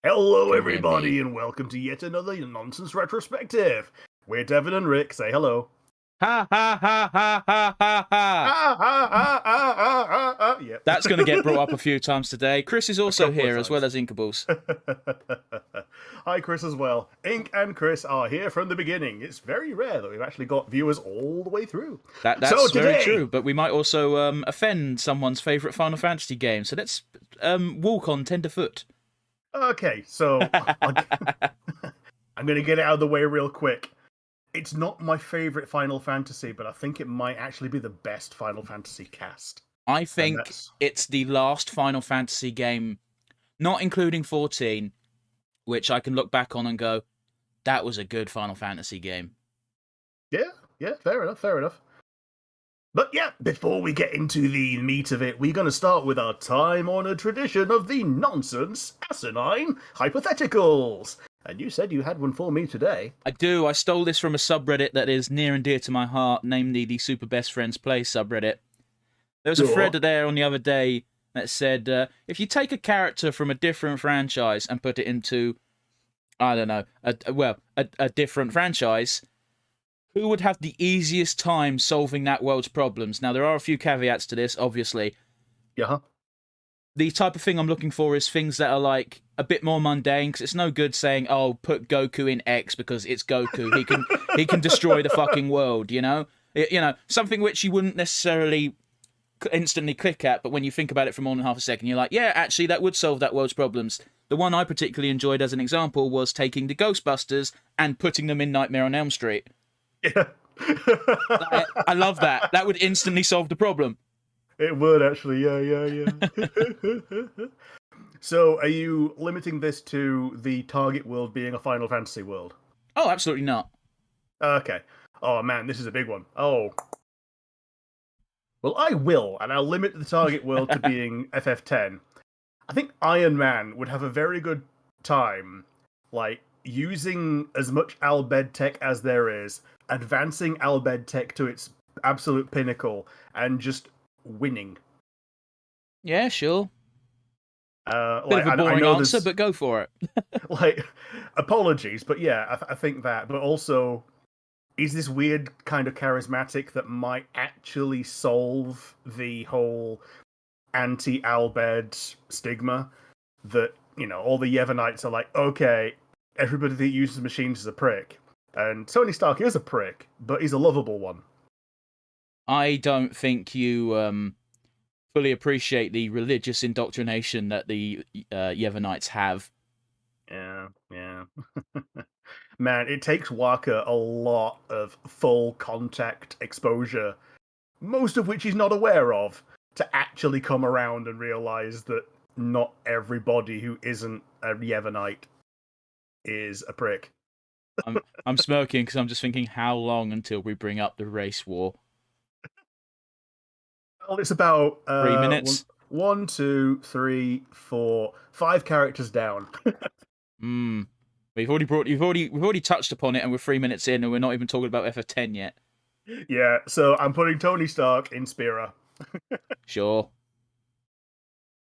Hello, Can hear me. everybody, and welcome to yet another nonsense retrospective. We're Devin and Rick. Say hello. Ha ha ha ha ha ha ha. Yep. That's going to get brought up a few times today. Chris is also here, as well as Inkables. Hi, Chris, as well. Ink and Chris are here from the beginning. It's very rare that we've actually got viewers all the way through. That's so very today... true, but we might also offend someone's favourite Final Fantasy game, so let's walk on tenderfoot. Okay, so I'm going to get it out of the way real quick. It's not my favourite Final Fantasy, but I think it might actually be the best Final Fantasy cast. I think it's the last Final Fantasy game, not including 14, which I can look back on and go, that was a good Final Fantasy game. Yeah, fair enough. But yeah, before we get into the meat of it, we're going to start with our time-honoured tradition of the nonsense, asinine hypotheticals. And you said you had one for me today. I do. I stole this from a subreddit that is near and dear to my heart, namely the Super Best Friends Play subreddit. There was a thread there on the other day that said, if you take a character from a different franchise and put it into, I don't know, a different franchise, who would have the easiest time solving that world's problems? Now, there are a few caveats to this, obviously. Yeah. The type of thing I'm looking for is things that are like a bit more mundane, because it's no good saying, "Oh, put Goku in X because it's Goku. He can destroy the fucking world." You know, something which you wouldn't necessarily instantly click at, but when you think about it for more than half a second, you're like, "Yeah, actually, that would solve that world's problems." The one I particularly enjoyed as an example was taking the Ghostbusters and putting them in Nightmare on Elm Street. Yeah. I love that. That would instantly solve the problem. It would, actually, yeah. So, are you limiting this to the target world being a Final Fantasy world? Oh, absolutely not. Okay. Oh, man, this is a big one. Oh. Well, I will, and I'll limit the target world to being FF10. I think Iron Man would have a very good time, like, using as much Albed tech as there is, advancing Albed tech to its absolute pinnacle, and just winning. Yeah, sure. Bit of a boring answer, but go for it. Apologies, but yeah, I think that. But also, is this weird kind of charismatic that might actually solve the whole anti-Albed stigma? That, all the Yevonites are like, okay, everybody that uses machines is a prick. And Tony Stark is a prick, but he's a lovable one. I don't think you fully appreciate the religious indoctrination that the Yevonites have. Yeah. Man, it takes Wakka a lot of full contact exposure, most of which he's not aware of, to actually come around and realize that not everybody who isn't a Yevonite is a prick. I'm smirking because I'm just thinking, how long until we bring up the race war? Well, it's about 3 minutes. 1, 2, 3, 4, 5 characters down. We've already touched upon it, and we're 3 minutes in, and we're not even talking about FF10 yet. Yeah, so I'm putting Tony Stark in Spira. Sure.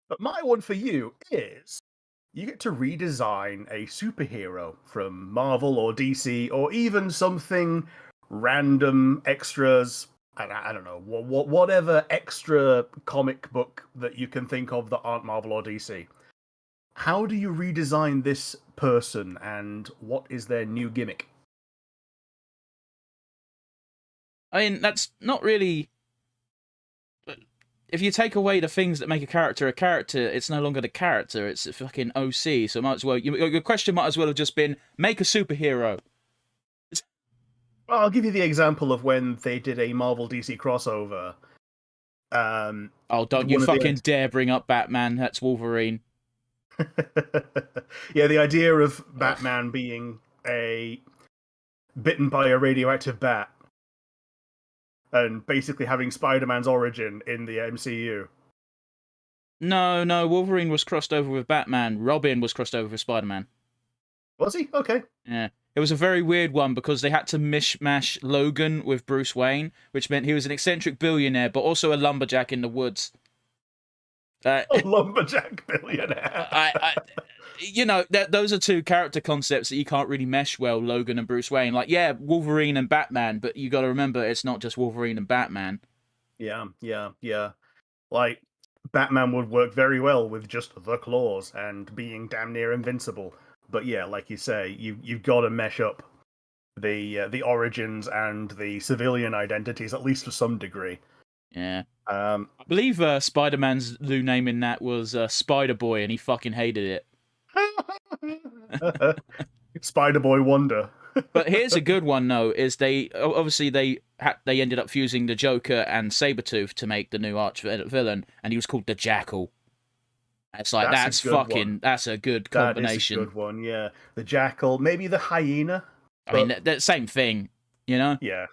But my one for you is, you get to redesign a superhero from Marvel or DC, or even something random extras. I don't know, whatever extra comic book that you can think of that aren't Marvel or DC. How do you redesign this person, and what is their new gimmick? I mean, that's not really... If you take away the things that make a character, it's no longer the character, it's a fucking OC, so might as well... Your question might as well have just been, make a superhero. Well, I'll give you the example of when they did a Marvel DC crossover. Don't you fucking dare bring up Batman, that's Wolverine. Yeah, the idea of Batman being bitten by a radioactive bat and basically having Spider-Man's origin in the MCU. No, Wolverine was crossed over with Batman. Robin was crossed over with Spider-Man. Was he? Okay. Yeah. It was a very weird one because they had to mishmash Logan with Bruce Wayne, which meant he was an eccentric billionaire, but also a lumberjack in the woods. A lumberjack billionaire. you know, those are two character concepts that you can't really mesh well, Logan and Bruce Wayne. Like, yeah, Wolverine and Batman, but you got to remember it's not just Wolverine and Batman. Yeah. Like, Batman would work very well with just the claws and being damn near invincible. But yeah, like you say, you've got to mesh up the origins and the civilian identities, at least to some degree. Yeah. I believe Spider-Man's new name in that was Spider-Boy, and he fucking hated it. Spider-Boy Wonder. But here's a good one, though, is they ended up fusing the Joker and Sabretooth to make the new arch villain, and he was called the Jackal. It's like, that's a good combination. That is a good one, yeah. The Jackal, maybe the Hyena. I mean, that same thing, you know? Yeah.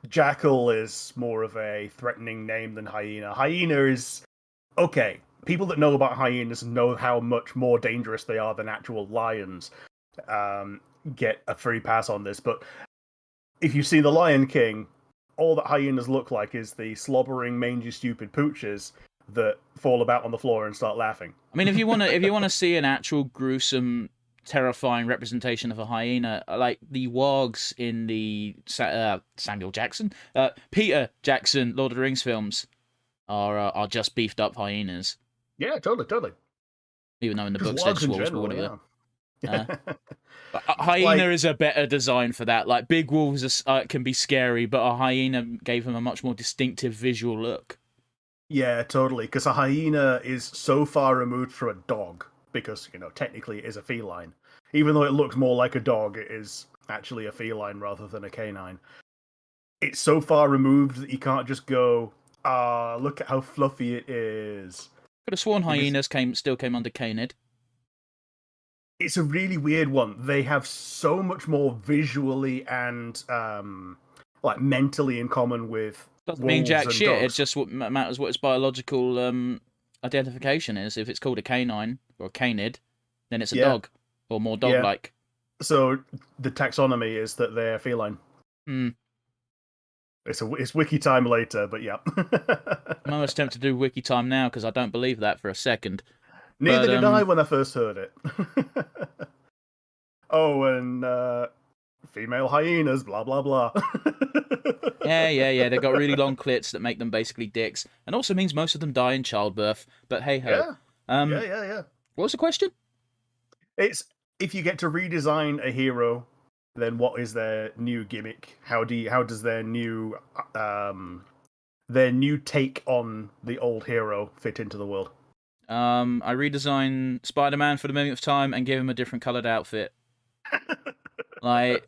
Jackal is more of a threatening name than Hyena. Hyena is... Okay, people that know about hyenas know how much more dangerous they are than actual lions. Get a free pass on this, but if you see The Lion King, all that hyenas look like is the slobbering, mangy, stupid pooches that fall about on the floor and start laughing. I mean, if you wanna see an actual gruesome, terrifying representation of a hyena, like the wargs in the Samuel Jackson, Peter Jackson Lord of the Rings films, are just beefed up hyenas. Yeah, totally. Even though in the books they're just wolves, but whatever. Yeah. A hyena is a better design for that. Like, big wolves can be scary, but a hyena gave them a much more distinctive visual look. Yeah, totally. Because a hyena is so far removed from a dog, because, you know, technically it is a feline. Even though it looks more like a dog, it is actually a feline rather than a canine. It's so far removed that you can't just go, look at how fluffy it is. Could have sworn hyenas still came under canid. It's a really weird one. They have so much more visually and like mentally in common with doesn't mean jack shit. Dogs. It's just what matters what its biological identification is. If it's called a canine or a canid, then it's a dog or more dog-like. Yeah. So the taxonomy is that they're feline. Hmm. It's wiki time later, but yeah. I'm almost tempted to do wiki time now because I don't believe that for a second. Neither did I when I first heard it. Oh, and female hyenas, blah blah blah. Yeah. They've got really long clits that make them basically dicks, and also means most of them die in childbirth. But hey ho. Yeah. What was the question? It's if you get to redesign a hero, then what is their new gimmick? How does their new take on the old hero fit into the world? I redesigned Spider-Man for the millionth time and give him a different coloured outfit. Like,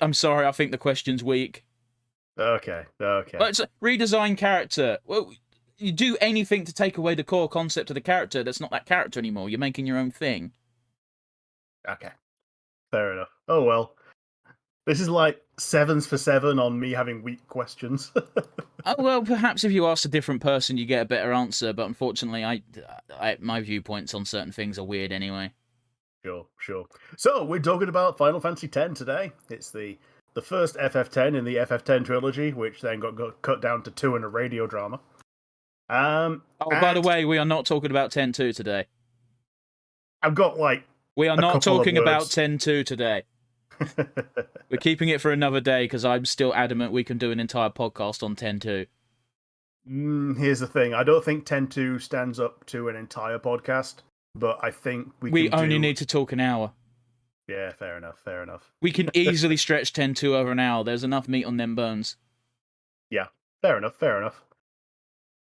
I'm sorry, I think the question's weak. Okay. But it's a redesign character. Well, you do anything to take away the core concept of the character that's not that character anymore. You're making your own thing. Okay. Fair enough. Oh well. This is like 7s for 7 on me having weak questions. Oh, well, perhaps if you ask a different person, you get a better answer. But unfortunately, my viewpoints on certain things are weird anyway. Sure. So we're talking about Final Fantasy X today. It's the first FF10 in the FF10 trilogy, which then got cut down to 2 in a radio drama. By the way, we are not talking about 10-2 today. I've got we are not talking about 10-2 today. We're keeping it for another day because I'm still adamant we can do an entire podcast on 10-2. Here's the thing. I don't think 10-2 stands up to an entire podcast, but I think we only need to talk an hour. Yeah, fair enough. We can easily stretch 10-2 over an hour. There's enough meat on them bones. Yeah, fair enough.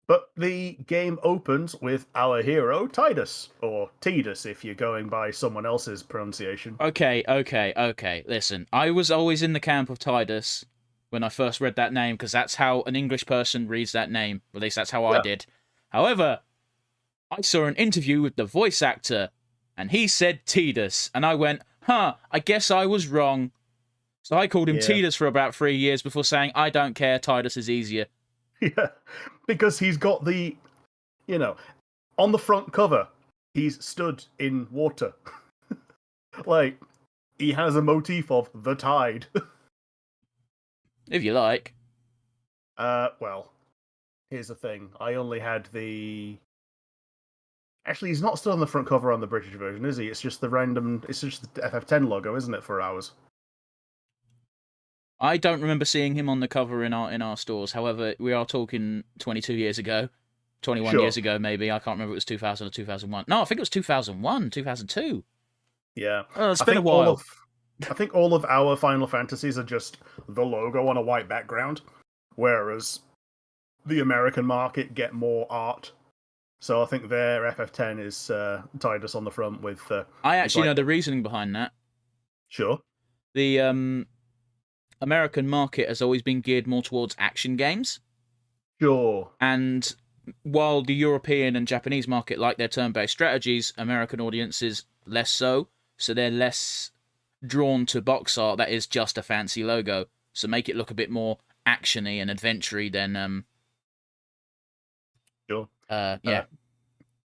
But the game opens with our hero, Tidus, or Tidus if you're going by someone else's pronunciation. Okay. Listen, I was always in the camp of Tidus when I first read that name, because that's how an English person reads that name. At least that's how I did. However, I saw an interview with the voice actor, and he said Tidus, and I went, I guess I was wrong. So I called him Tidus for about 3 years before saying, I don't care, Tidus is easier. Yeah, because he's got the, on the front cover, he's stood in water. Like, he has a motif of the tide. If you like. Well, here's the thing. I only had Actually, he's not still on the front cover on the British version, is he? It's just the random. It's just the FF10 logo, isn't it, for ours? I don't remember seeing him on the cover in our stores. However, we are talking 22 years ago, 21 years ago, maybe. I can't remember if it was 2000 or 2001. No, I think it was 2001, 2002. Yeah. Oh, it's been a while. I think all of our Final Fantasies are just the logo on a white background, whereas the American market get more art. So I think their FF10 is Tidus on the front with... I actually know the reasoning behind that. Sure. The American market has always been geared more towards action games. Sure. And while the European and Japanese market like their turn-based strategies, American audiences less so. So they're less drawn to box art that is just a fancy logo. So make it look a bit more action-y and adventure-y than... Sure. Yeah.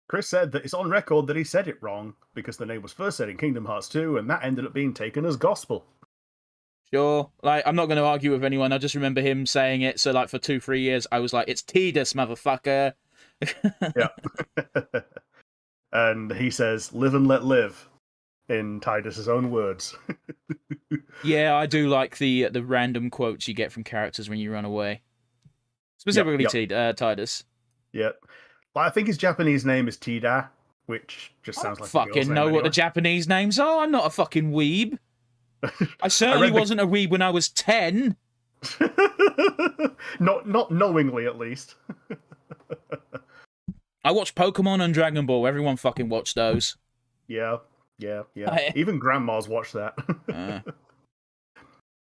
Chris said that it's on record that he said it wrong because the name was first said in Kingdom Hearts 2 and that ended up being taken as gospel. Sure. Like, I'm not going to argue with anyone. I just remember him saying it. So, like, for 2-3 years, I was like, it's Tidus, motherfucker. Yeah. And he says, live and let live, in Tidus' own words. Yeah, I do like the random quotes you get from characters when you run away. Specifically Tidus. Yep. Well, I think his Japanese name is Tida, which just sounds like a girl's name fucking know what anyway. the Japanese names are. I'm not a fucking weeb. I certainly wasn't a weeb when I was 10. Not knowingly, at least. I watched Pokemon and Dragon Ball. Everyone fucking watched those. Yeah. Even grandmas watch that.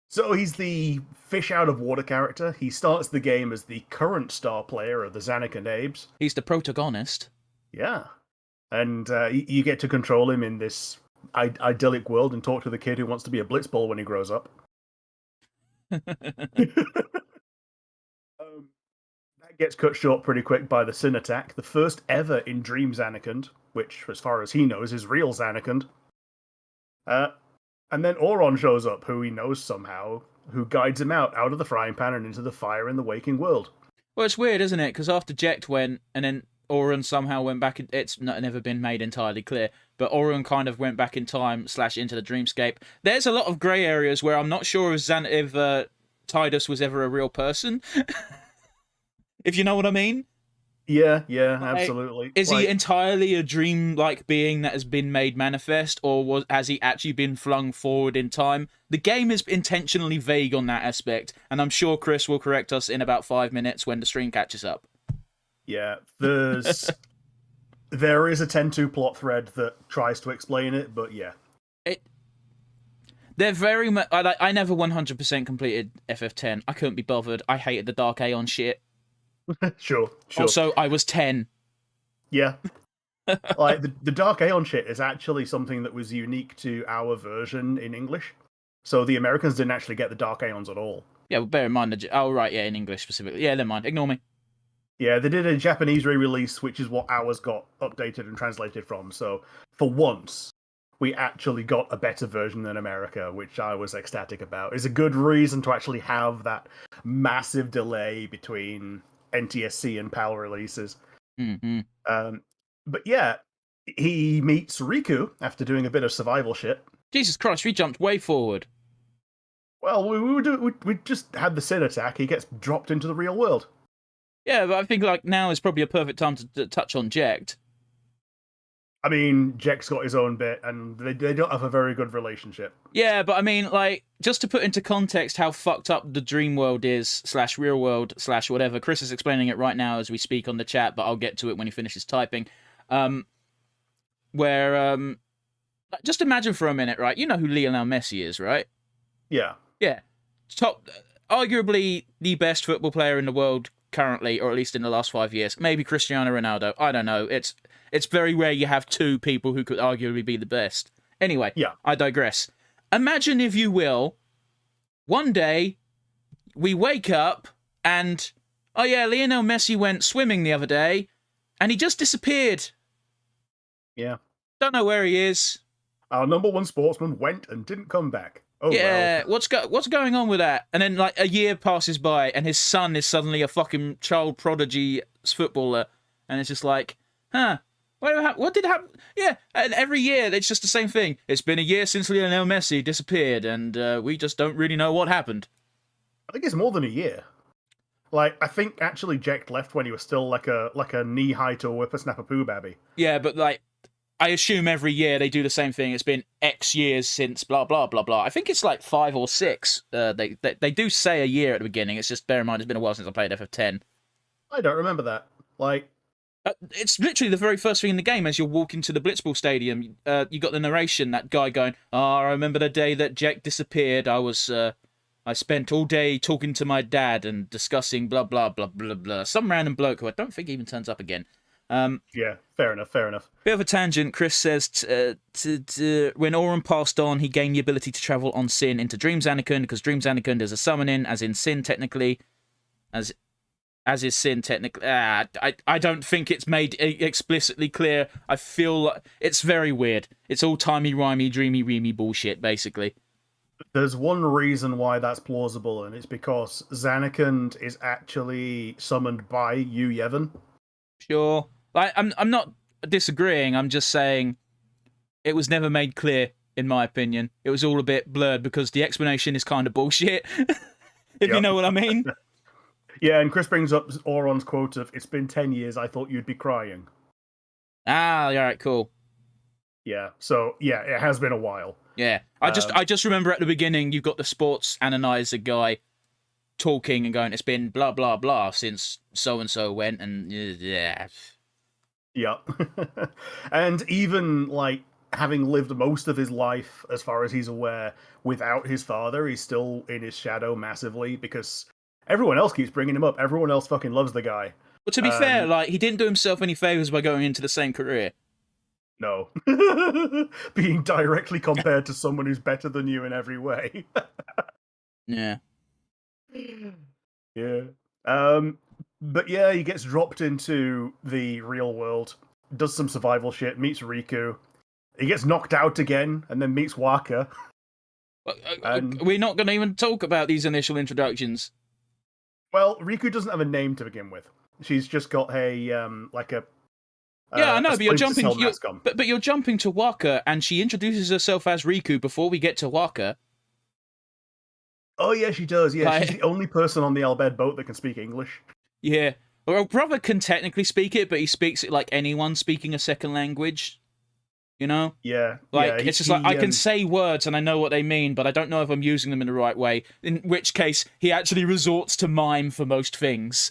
So he's the fish out of water character. He starts the game as the current star player of the Zanika Nabes. He's the protagonist. Yeah. And you get to control him in this idyllic world and talk to the kid who wants to be a blitzball when he grows up. That gets cut short pretty quick by the Sin Attack, the first ever in Dream Zanarkand, which, as far as he knows, is real Zanarkand. And then Auron shows up, who he knows somehow, who guides him out of the frying pan and into the fire in the waking world. Well, it's weird, isn't it? Because after Jecht went, and then Auron somehow went back. It's never been made entirely clear, but Auron kind of went back in time / into the dreamscape. There's a lot of grey areas where I'm not sure if Tidus was ever a real person. If you know what I mean. Yeah, absolutely. Is he entirely a dream-like being that has been made manifest, or has he actually been flung forward in time? The game is intentionally vague on that aspect, and I'm sure Chris will correct us in about 5 minutes when the stream catches up. Yeah, there is a 10-2 plot thread that tries to explain it, but yeah. They're very much... I never 100% completed FF10. I couldn't be bothered. I hated the Dark Aeon shit. Sure. Also, I was 10. Yeah. Like, the Dark Aeon shit is actually something that was unique to our version in English. So the Americans didn't actually get the Dark Aeons at all. Yeah, well, bear in mind... in English specifically. Yeah, never mind. Ignore me. Yeah, they did a Japanese re-release, which is what ours got updated and translated from. So, for once, we actually got a better version than America, which I was ecstatic about. It's a good reason to actually have that massive delay between NTSC and PAL releases. Mm-hmm. But yeah, he meets Riku after doing a bit of survival shit. Jesus Christ, we jumped way forward. Well, we just had the Sin Attack. He gets dropped into the real world. Yeah, but I think now is probably a perfect time to touch on Jecht. I mean, Jecht's got his own bit, and they don't have a very good relationship. Yeah, but I mean, like, just to put into context how fucked up the dream world is, / real world / whatever. Chris is explaining it right now as we speak on the chat, but I'll get to it when he finishes typing. Just imagine for a minute, right? You know who Lionel Messi is, right? Yeah. Yeah. Arguably the best football player in the world currently, or at least in the last 5 years. Maybe Cristiano Ronaldo. I don't know. It's very rare you have two people who could arguably be the best. Anyway, yeah. I digress. Imagine, if you will, one day we wake up and, oh yeah, Lionel Messi went swimming the other day and he just disappeared. Yeah. Don't know where he is. Our number one sportsman went and didn't come back. Oh, yeah, well. What's going on with that? And then, like, a year passes by and his son is suddenly a fucking child prodigy footballer. And it's just like, huh, What did happen? Yeah, and every year it's just the same thing. It's been a year since Lionel Messi disappeared, and we just don't really know what happened. I think it's more than a year. Like, I think actually Jack left when he was still like a knee high to a whippersnapper poo babby. Yeah, but like, I assume every year they do the same thing. It's been X years since blah blah blah blah. I think it's like 5 or 6. They do say a year at the beginning. It's just bear in mind it's been a while since I played FF10. I don't remember that. Like, it's literally the very first thing in the game as you're walking to the Blitzball Stadium. You got the narration, that guy going, "Oh, I remember the day that Jack disappeared. I spent all day talking to my dad and discussing blah blah blah blah blah." Some random bloke who I don't think even turns up again. yeah, fair enough. Bit of a tangent. Chris says when Auron passed on, he gained the ability to travel on Sin into Dream Anakin, because Dream Anakin is a summoning, as in Sin technically, as is Sin technically. I don't think it's made explicitly clear. I feel like it's very weird. It's all timey-wimey, dreamy-reamy bullshit, basically. There's one reason why that's plausible, and it's because Zanarkand is actually summoned by Yu Yevon. Sure. I'm not disagreeing. I'm just saying it was never made clear, in my opinion. It was all a bit blurred because the explanation is kind of bullshit, if you know what I mean. Yeah, and Chris brings up Auron's quote of, "It's been 10 years, I thought you'd be crying." Ah, all right, cool. Yeah, so, yeah, it has been a while. Yeah, I just remember at the beginning you've got the sports analyzer guy talking and going, "It's been blah blah blah since so and so went," and yeah. Yeah. And even, like, having lived most of his life, as far as he's aware, without his father, he's still in his shadow massively, because everyone else keeps bringing him up. Everyone else fucking loves the guy. But to be fair, like, he didn't do himself any favors by going into the same career. No. Being directly compared to someone who's better than you in every way. Yeah. Yeah. But yeah, he gets dropped into the real world, does some survival shit, meets Riku. He gets knocked out again, and then meets Wakka. We're not going to even talk about these initial introductions. Well, Riku doesn't have a name to begin with. She's just got a like a yeah, I know, but you're jumping. But you're jumping to Wakka, and she introduces herself as Riku before we get to Wakka. Oh yeah, she does. Yeah, she's the only person on the Albed boat that can speak English. Yeah, well, brother can technically speak it, but he speaks it like anyone speaking a second language. You know? Yeah. Like, it's just like, I can say words and I know what they mean, but I don't know if I'm using them in the right way. In which case, he actually resorts to mime for most things.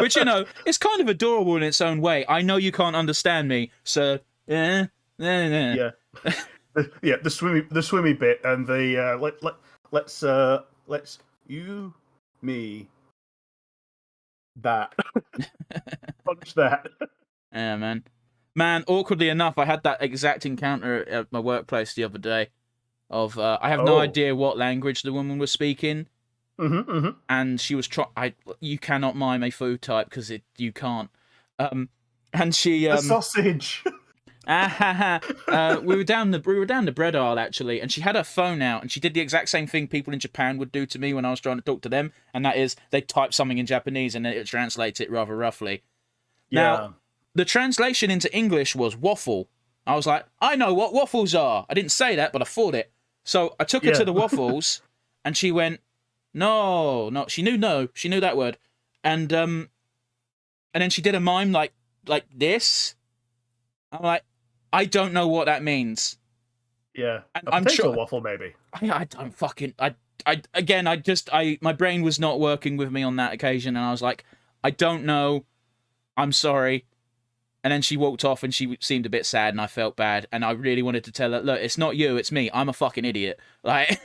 Which, you know, is kind of adorable in its own way. I know you can't understand me, so... Yeah. Yeah, the swimmy bit, and the, let's you, me, that. Punch that. Yeah, man. Man, awkwardly enough, I had that exact encounter at my workplace the other day. Of I have no idea what language the woman was speaking, and she was you cannot mime a food type because you can't. And she a sausage. We were down the bread aisle actually, and she had her phone out, and she did the exact same thing people in Japan would do to me when I was trying to talk to them, and that is they type something in Japanese and it translates it rather roughly. Yeah. Now, the translation into English was waffle. I was like, I know what waffles are. I didn't say that, but I thought it. So I took her to the waffles, and she went, no. She knew that word, and then she did a mime like this. I'm like, I don't know what that means. Yeah, and I'm sure waffle maybe. I don't fucking my brain was not working with me on that occasion, and I was like, I don't know. I'm sorry. And then she walked off and she seemed a bit sad and I felt bad. And I really wanted to tell her, look, it's not you, it's me. I'm a fucking idiot. Like,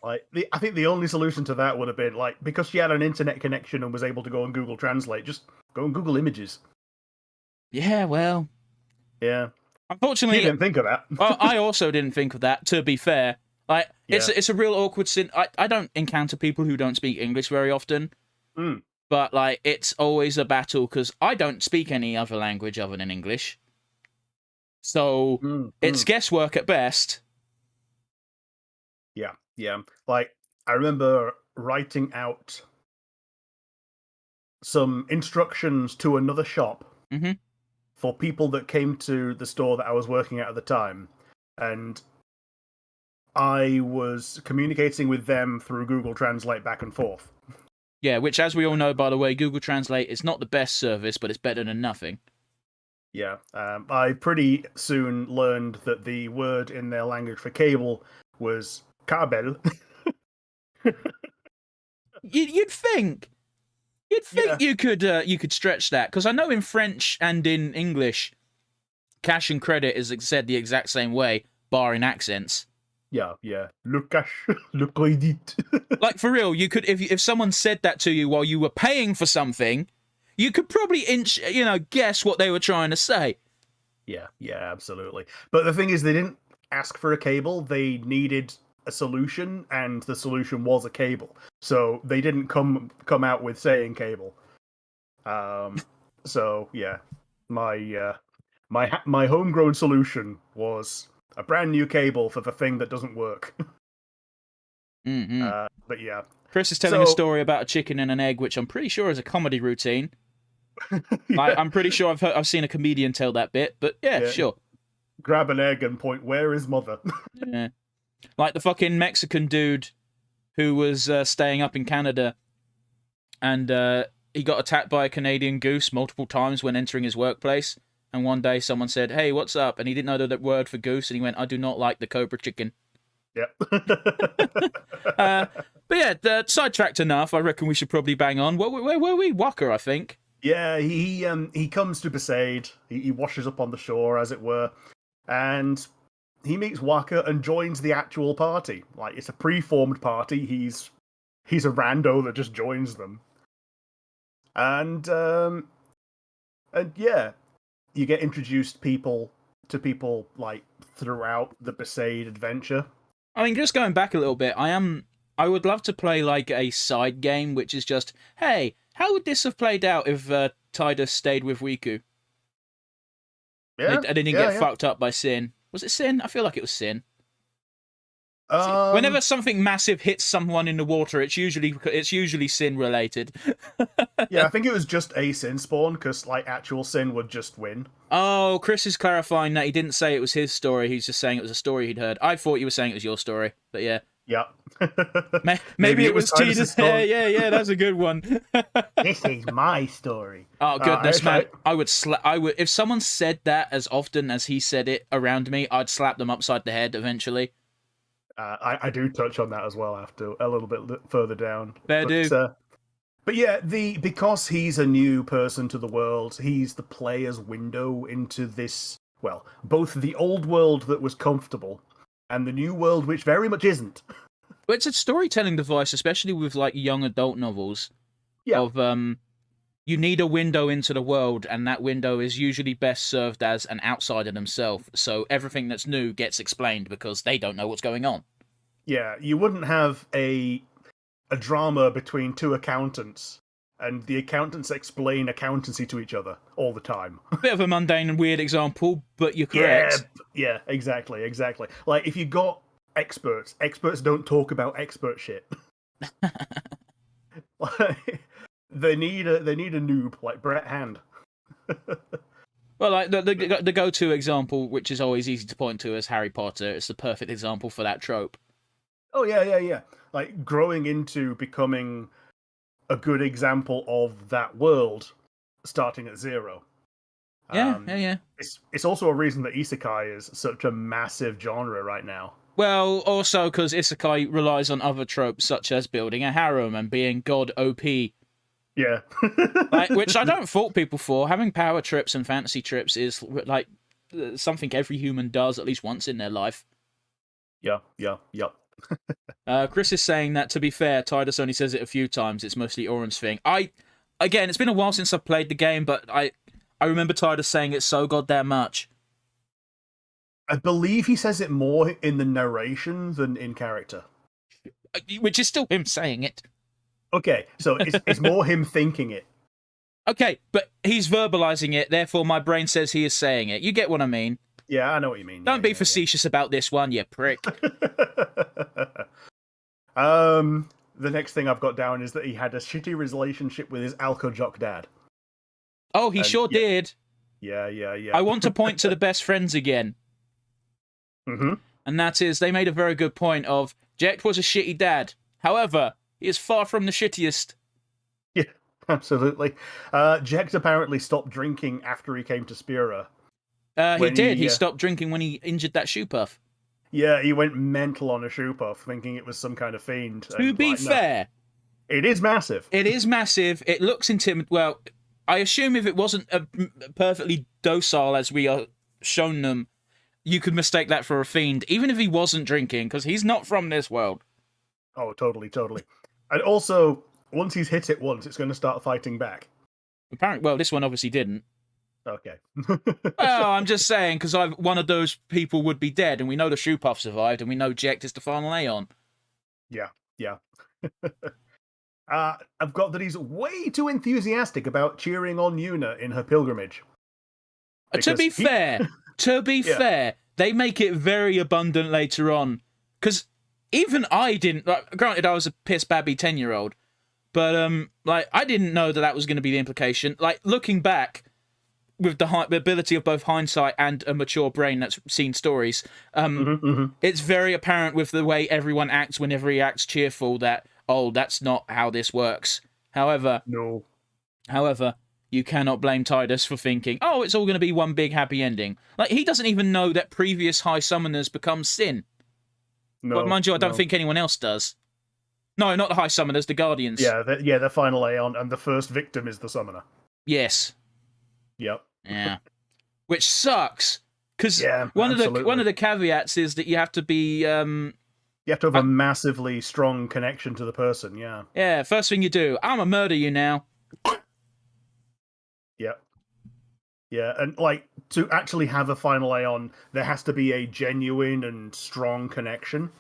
I think the only solution to that would have been, like, because she had an internet connection and was able to go on Google Translate, just go on Google Images. Yeah, well. Yeah. Unfortunately. You didn't think of that. Well, I also didn't think of that, to be fair. Like, it's a real awkward sin. I don't encounter people who don't speak English very often. Mm. But, like, it's always a battle because I don't speak any other language other than English. So, it's guesswork at best. Yeah. Like, I remember writing out some instructions to another shop for people that came to the store that I was working at the time, and I was communicating with them through Google Translate back and forth. Yeah, which, as we all know, by the way, Google Translate is not the best service, but it's better than nothing. Yeah, I pretty soon learned that the word in their language for cable was kabel. You'd think Yeah. you could stretch that, because I know in French and in English, cash and credit is said the exact same way, barring accents. Yeah. Le cash, le crédit. Like, for real, you could, if someone said that to you while you were paying for something, you could probably guess what they were trying to say. Yeah, absolutely. But the thing is, they didn't ask for a cable. They needed a solution, and the solution was a cable. So they didn't come out with saying cable. So yeah, my homegrown solution was a brand new cable for the thing that doesn't work. Mm-hmm. But yeah, Chris is telling a story about a chicken and an egg, which I'm pretty sure is a comedy routine. Yeah. I'm pretty sure I've seen a comedian tell that bit, but yeah, sure. Grab an egg and point, where is mother? Yeah. Like the fucking Mexican dude who was staying up in Canada, and he got attacked by a Canadian goose multiple times when entering his workplace. And one day someone said, "Hey, what's up?" And he didn't know the word for goose, and he went, "I do not like the cobra chicken." Yep. But yeah, sidetracked enough. I reckon we should probably bang on. Where were we? Wakka, I think. Yeah, he comes to Besaid. He washes up on the shore, as it were, and he meets Wakka and joins the actual party. Like, it's a pre-formed party. He's a rando that just joins them, and yeah, you get introduced to people like throughout the Besaid adventure. I mean, just going back a little bit, I would love to play like a side game, which is just, hey, how would this have played out if Tidus stayed with Riku? Yeah, I didn't get fucked up by Sin. Was it Sin? I feel like it was Sin. Whenever something massive hits someone in the water, it's usually Sin related. Yeah, I think it was just a Sin spawn, because like actual Sin would just win. Oh, Chris is clarifying that he didn't say it was his story. He's just saying it was a story he'd heard. I thought you were saying it was your story, but yeah. Yeah. Maybe it was Tidus. Yeah, that's a good one. This is my story. Oh goodness, man! I would if someone said that as often as he said it around me, I'd slap them upside the head eventually. I do touch on that as well after a little bit further down. But yeah, because he's a new person to the world, he's the player's window into this. Well, both the old world that was comfortable and the new world, which very much isn't. But it's a storytelling device, especially with like young adult novels. Yeah. Of you need a window into the world, and that window is usually best served as an outsider themselves. So everything that's new gets explained because they don't know what's going on. Yeah, you wouldn't have a drama between two accountants, and the accountants explain accountancy to each other all the time. Bit of a mundane and weird example, but you're correct. Yeah, exactly. Like, if you got experts don't talk about expert shit. Like, they need a noob like Brett Hand. Well, like the go-to example, which is always easy to point to, as Harry Potter. It's the perfect example for that trope. Oh yeah. Like, growing into becoming a good example of that world, starting at zero. Yeah. It's also a reason that isekai is such a massive genre right now. Well, also because isekai relies on other tropes such as building a harem and being god OP. Yeah. Which I don't fault people for. Having power trips and fantasy trips is like something every human does at least once in their life. Yeah. Chris is saying that, to be fair, Tidus only says it a few times. It's mostly Oren's thing. Again, it's been a while since I've played the game, but I remember Tidus saying it so goddamn much. I believe he says it more in the narration than in character. Which is still him saying it. Okay, so it's more him thinking it. Okay, but he's verbalizing it, therefore my brain says he is saying it. You get what I mean? Yeah, I know what you mean. Don't be facetious about this one, you prick. The next thing I've got down is that he had a shitty relationship with his alco jock dad. Oh, he sure did. Yeah. I want to point to the best friends again. Mm-hmm. And that is, they made a very good point of, Jecht was a shitty dad. However, he is far from the shittiest. Yeah, absolutely. Jecht apparently stopped drinking after he came to Spira. He did. He stopped drinking when he injured that shoe puff. Yeah, he went mental on a shoe puff, thinking it was some kind of fiend. To be fair, it is massive. It is massive. It looks intimidating. Well, I assume if it wasn't perfectly docile as we are shown them, you could mistake that for a fiend, even if he wasn't drinking, because he's not from this world. Oh, totally. And also, once he's hit it once, it's going to start fighting back. Apparently, well, this one obviously didn't. Okay. Well, I'm just saying, because one of those people would be dead, and we know the shoe puff survived, and we know Jecht is the final Aeon. Yeah. I've got that he's way too enthusiastic about cheering on Yuna in her pilgrimage. To be fair, they make it very abundant later on. Because even I didn't. Granted, I was a piss babby 10-year-old, but I didn't know that was going to be the implication. Like, looking back, with the ability of both hindsight and a mature brain that's seen stories, it's very apparent with the way everyone acts whenever he acts cheerful that, oh, that's not how this works. However, you cannot blame Tidus for thinking, oh, it's all going to be one big happy ending. Like, he doesn't even know that previous High Summoners become Sin. But mind you, I don't think anyone else does. No, not the High Summoners, the Guardians. Yeah, the final Aeon, and the first victim is the Summoner. Yes. Yep. Yeah. Which sucks, because one of the caveats is that you have to be... you have to have a massively strong connection to the person, yeah. Yeah, first thing you do, I'm gonna murder you now. Yeah, and to actually have a final Aeon, there has to be a genuine and strong connection,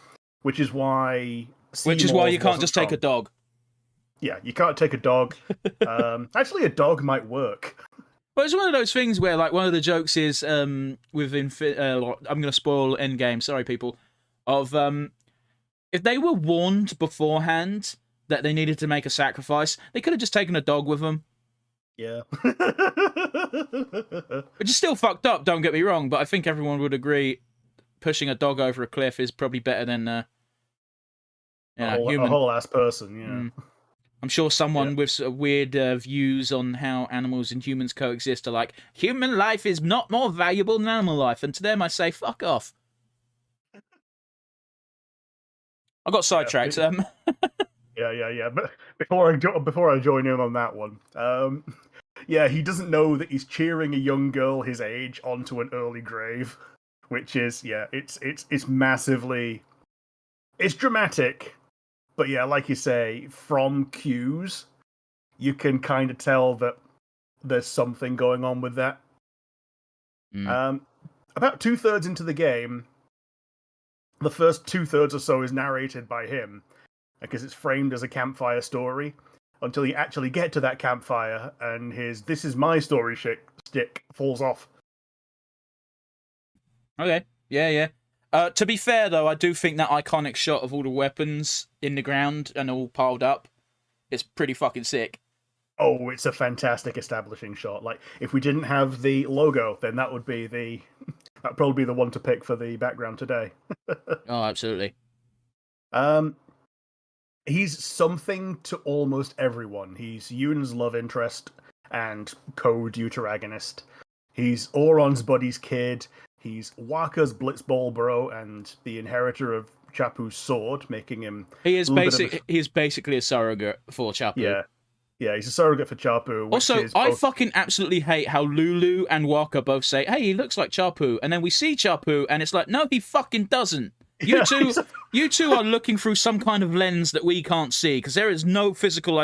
which is why you can't just take a dog. Yeah, you can't take a dog. Actually, a dog might work. Well, it's one of those things where, one of the jokes is I'm going to spoil Endgame, sorry people, of if they were warned beforehand that they needed to make a sacrifice, they could have just taken a dog with them. Yeah. Which is still fucked up, don't get me wrong, but I think everyone would agree pushing a dog over a cliff is probably better than a whole-ass person, yeah. I'm sure someone with weird views on how animals and humans coexist are like, human life is not more valuable than animal life, and to them I say, fuck off. I got sidetracked. Yeah. But before I join in on that one, he doesn't know that he's cheering a young girl his age onto an early grave, which is it's massively, it's dramatic, but yeah, like you say, from cues, you can kind of tell that there's something going on with that. About 2/3 into the game, the first 2/3 or so is narrated by him, because it's framed as a campfire story, until you actually get to that campfire, and his "this is my story" stick falls off. Okay, yeah. To be fair, though, I do think that iconic shot of all the weapons in the ground and all piled up is pretty fucking sick. Oh, it's a fantastic establishing shot. Like, if we didn't have the logo, then that'd probably be the one to pick for the background today. Oh, absolutely. He's something to almost everyone. He's Yun's love interest and co-deuteragonist. He's Auron's buddy's kid. He's Wakka's blitzball bro and the inheritor of Chapu's sword, making him... He is basically a surrogate for Chapu. Yeah, he's a surrogate for Chapu. Also, I fucking absolutely hate how Lulu and Wakka both say, hey, he looks like Chapu, and then we see Chapu, and it's like, no, he fucking doesn't. You two are looking through some kind of lens that we can't see, because there is no physical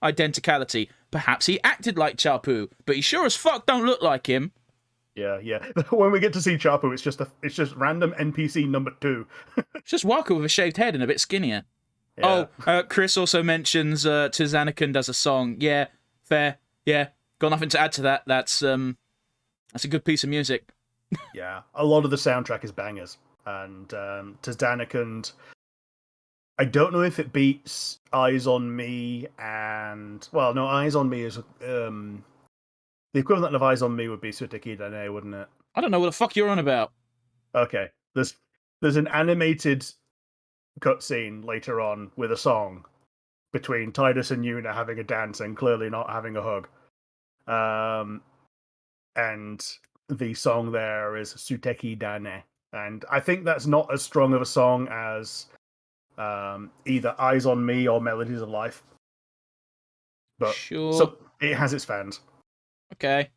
identicality. Perhaps he acted like Chapu, but he sure as fuck don't look like him. Yeah. When we get to see Chapu, it's just random NPC number 2. It's just Wakka with a shaved head and a bit skinnier. Yeah. Oh, Chris also mentions Anakin does a song. Yeah, fair. Yeah, got nothing to add to that. That's a good piece of music. Yeah, a lot of the soundtrack is bangers. And Anakin, I don't know if it beats Eyes on Me and... Well, no, Eyes on Me is The equivalent of Eyes on Me would be Suteki Dane, wouldn't it? I don't know what the fuck you're on about. Okay. There's an animated cutscene later on with a song between Tidus and Yuna having a dance and clearly not having a hug. And the song there is Suteki Dane. And I think that's not as strong of a song as either Eyes on Me or Melodies of Life. But sure. So it has its fans. Okay.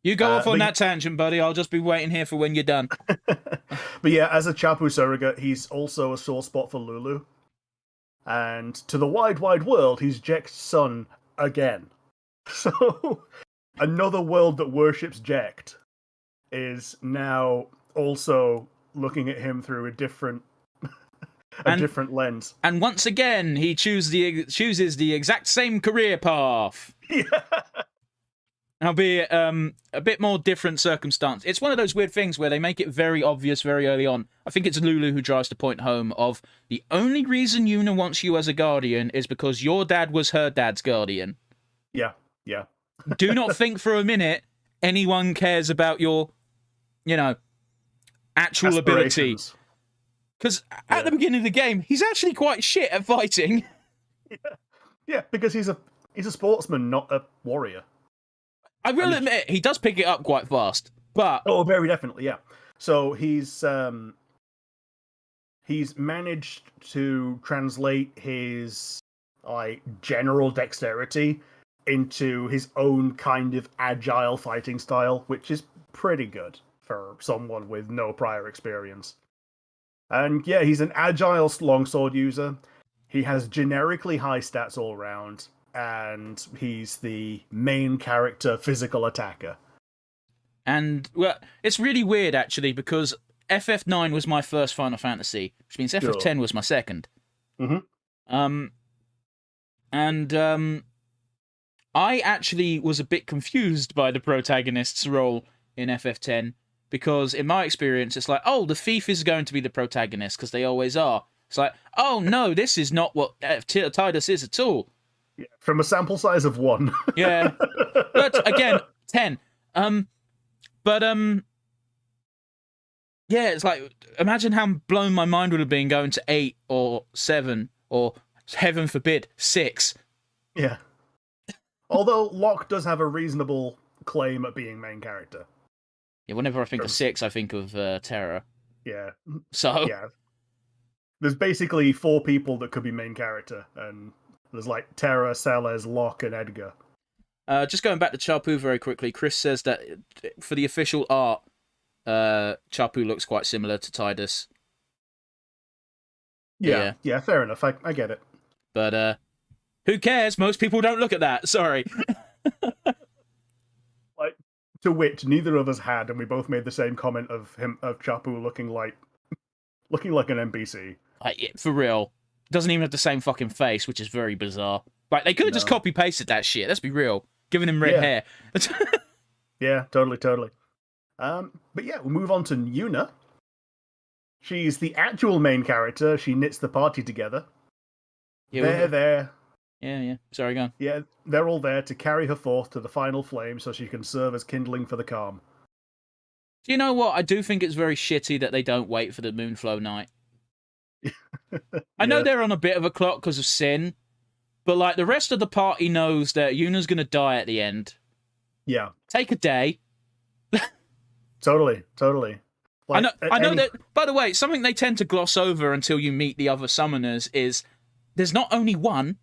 You go off on that tangent, buddy. I'll just be waiting here for when you're done. But yeah, as a Chapu surrogate, he's also a sore spot for Lulu. And to the wide, wide world, he's Jecht's son again. So another world that worships Jecht is now also looking at him through a different lens. And once again, he chooses the exact same career path. Yeah. Albeit a bit more different circumstance. It's one of those weird things where they make it very obvious very early on. I think it's Lulu who drives the point home of the only reason Yuna wants you as a guardian is because your dad was her dad's guardian. Yeah. Do not think for a minute anyone cares about your, actual ability. Because at the beginning of the game, he's actually quite shit at fighting. Yeah, because he's a sportsman, not a warrior. I will admit, he does pick it up quite fast, but... Oh, very definitely, yeah. So he's managed to translate his general dexterity into his own kind of agile fighting style, which is pretty good for someone with no prior experience. And yeah, he's an agile longsword user. He has generically high stats all around, and he's the main character physical attacker. And, well, it's really weird, actually, because FF9 was my first Final Fantasy, which means FF10 was my second. Mm-hmm. I actually was a bit confused by the protagonist's role in FF10, because in my experience, it's like, oh, the thief is going to be the protagonist, because they always are. It's like, oh, no, this is not what Tidus is at all. Yeah, from a sample size of 1. Yeah. But, again, 10. Yeah, it's like, imagine how blown my mind would have been going to 8 or 7 or, heaven forbid, 6. Yeah. Although Locke does have a reasonable claim at being main character. Yeah, whenever I think of 6, I think of Terra. Yeah. So... Yeah. There's basically 4 people that could be main character, and there's like Terra, Celes, Locke, and Edgar. Just going back to Chapu very quickly, Chris says that for the official art, Chapu looks quite similar to Tidus. Yeah, fair enough. I get it. But who cares? Most people don't look at that. Sorry. Like, to which neither of us had, and we both made the same comment of Chapu looking like an NPC. For real. Doesn't even have the same fucking face, which is very bizarre. Like, they could have just copy-pasted that shit, let's be real. Giving him red hair. Yeah, totally. But yeah, we'll move on to Yuna. She's the actual main character. She knits the party together. Yeah, there. Yeah. Sorry, go on. Yeah, they're all there to carry her forth to the final flame so she can serve as kindling for the calm. Do you know what? I do think it's very shitty that they don't wait for the Moonflow night. I know they're on a bit of a clock because of Sin, but like the rest of the party knows that Yuna's going to die at the end. Yeah. Take a day. Totally. Like, I know that, by the way, something they tend to gloss over until you meet the other summoners is there's not only one.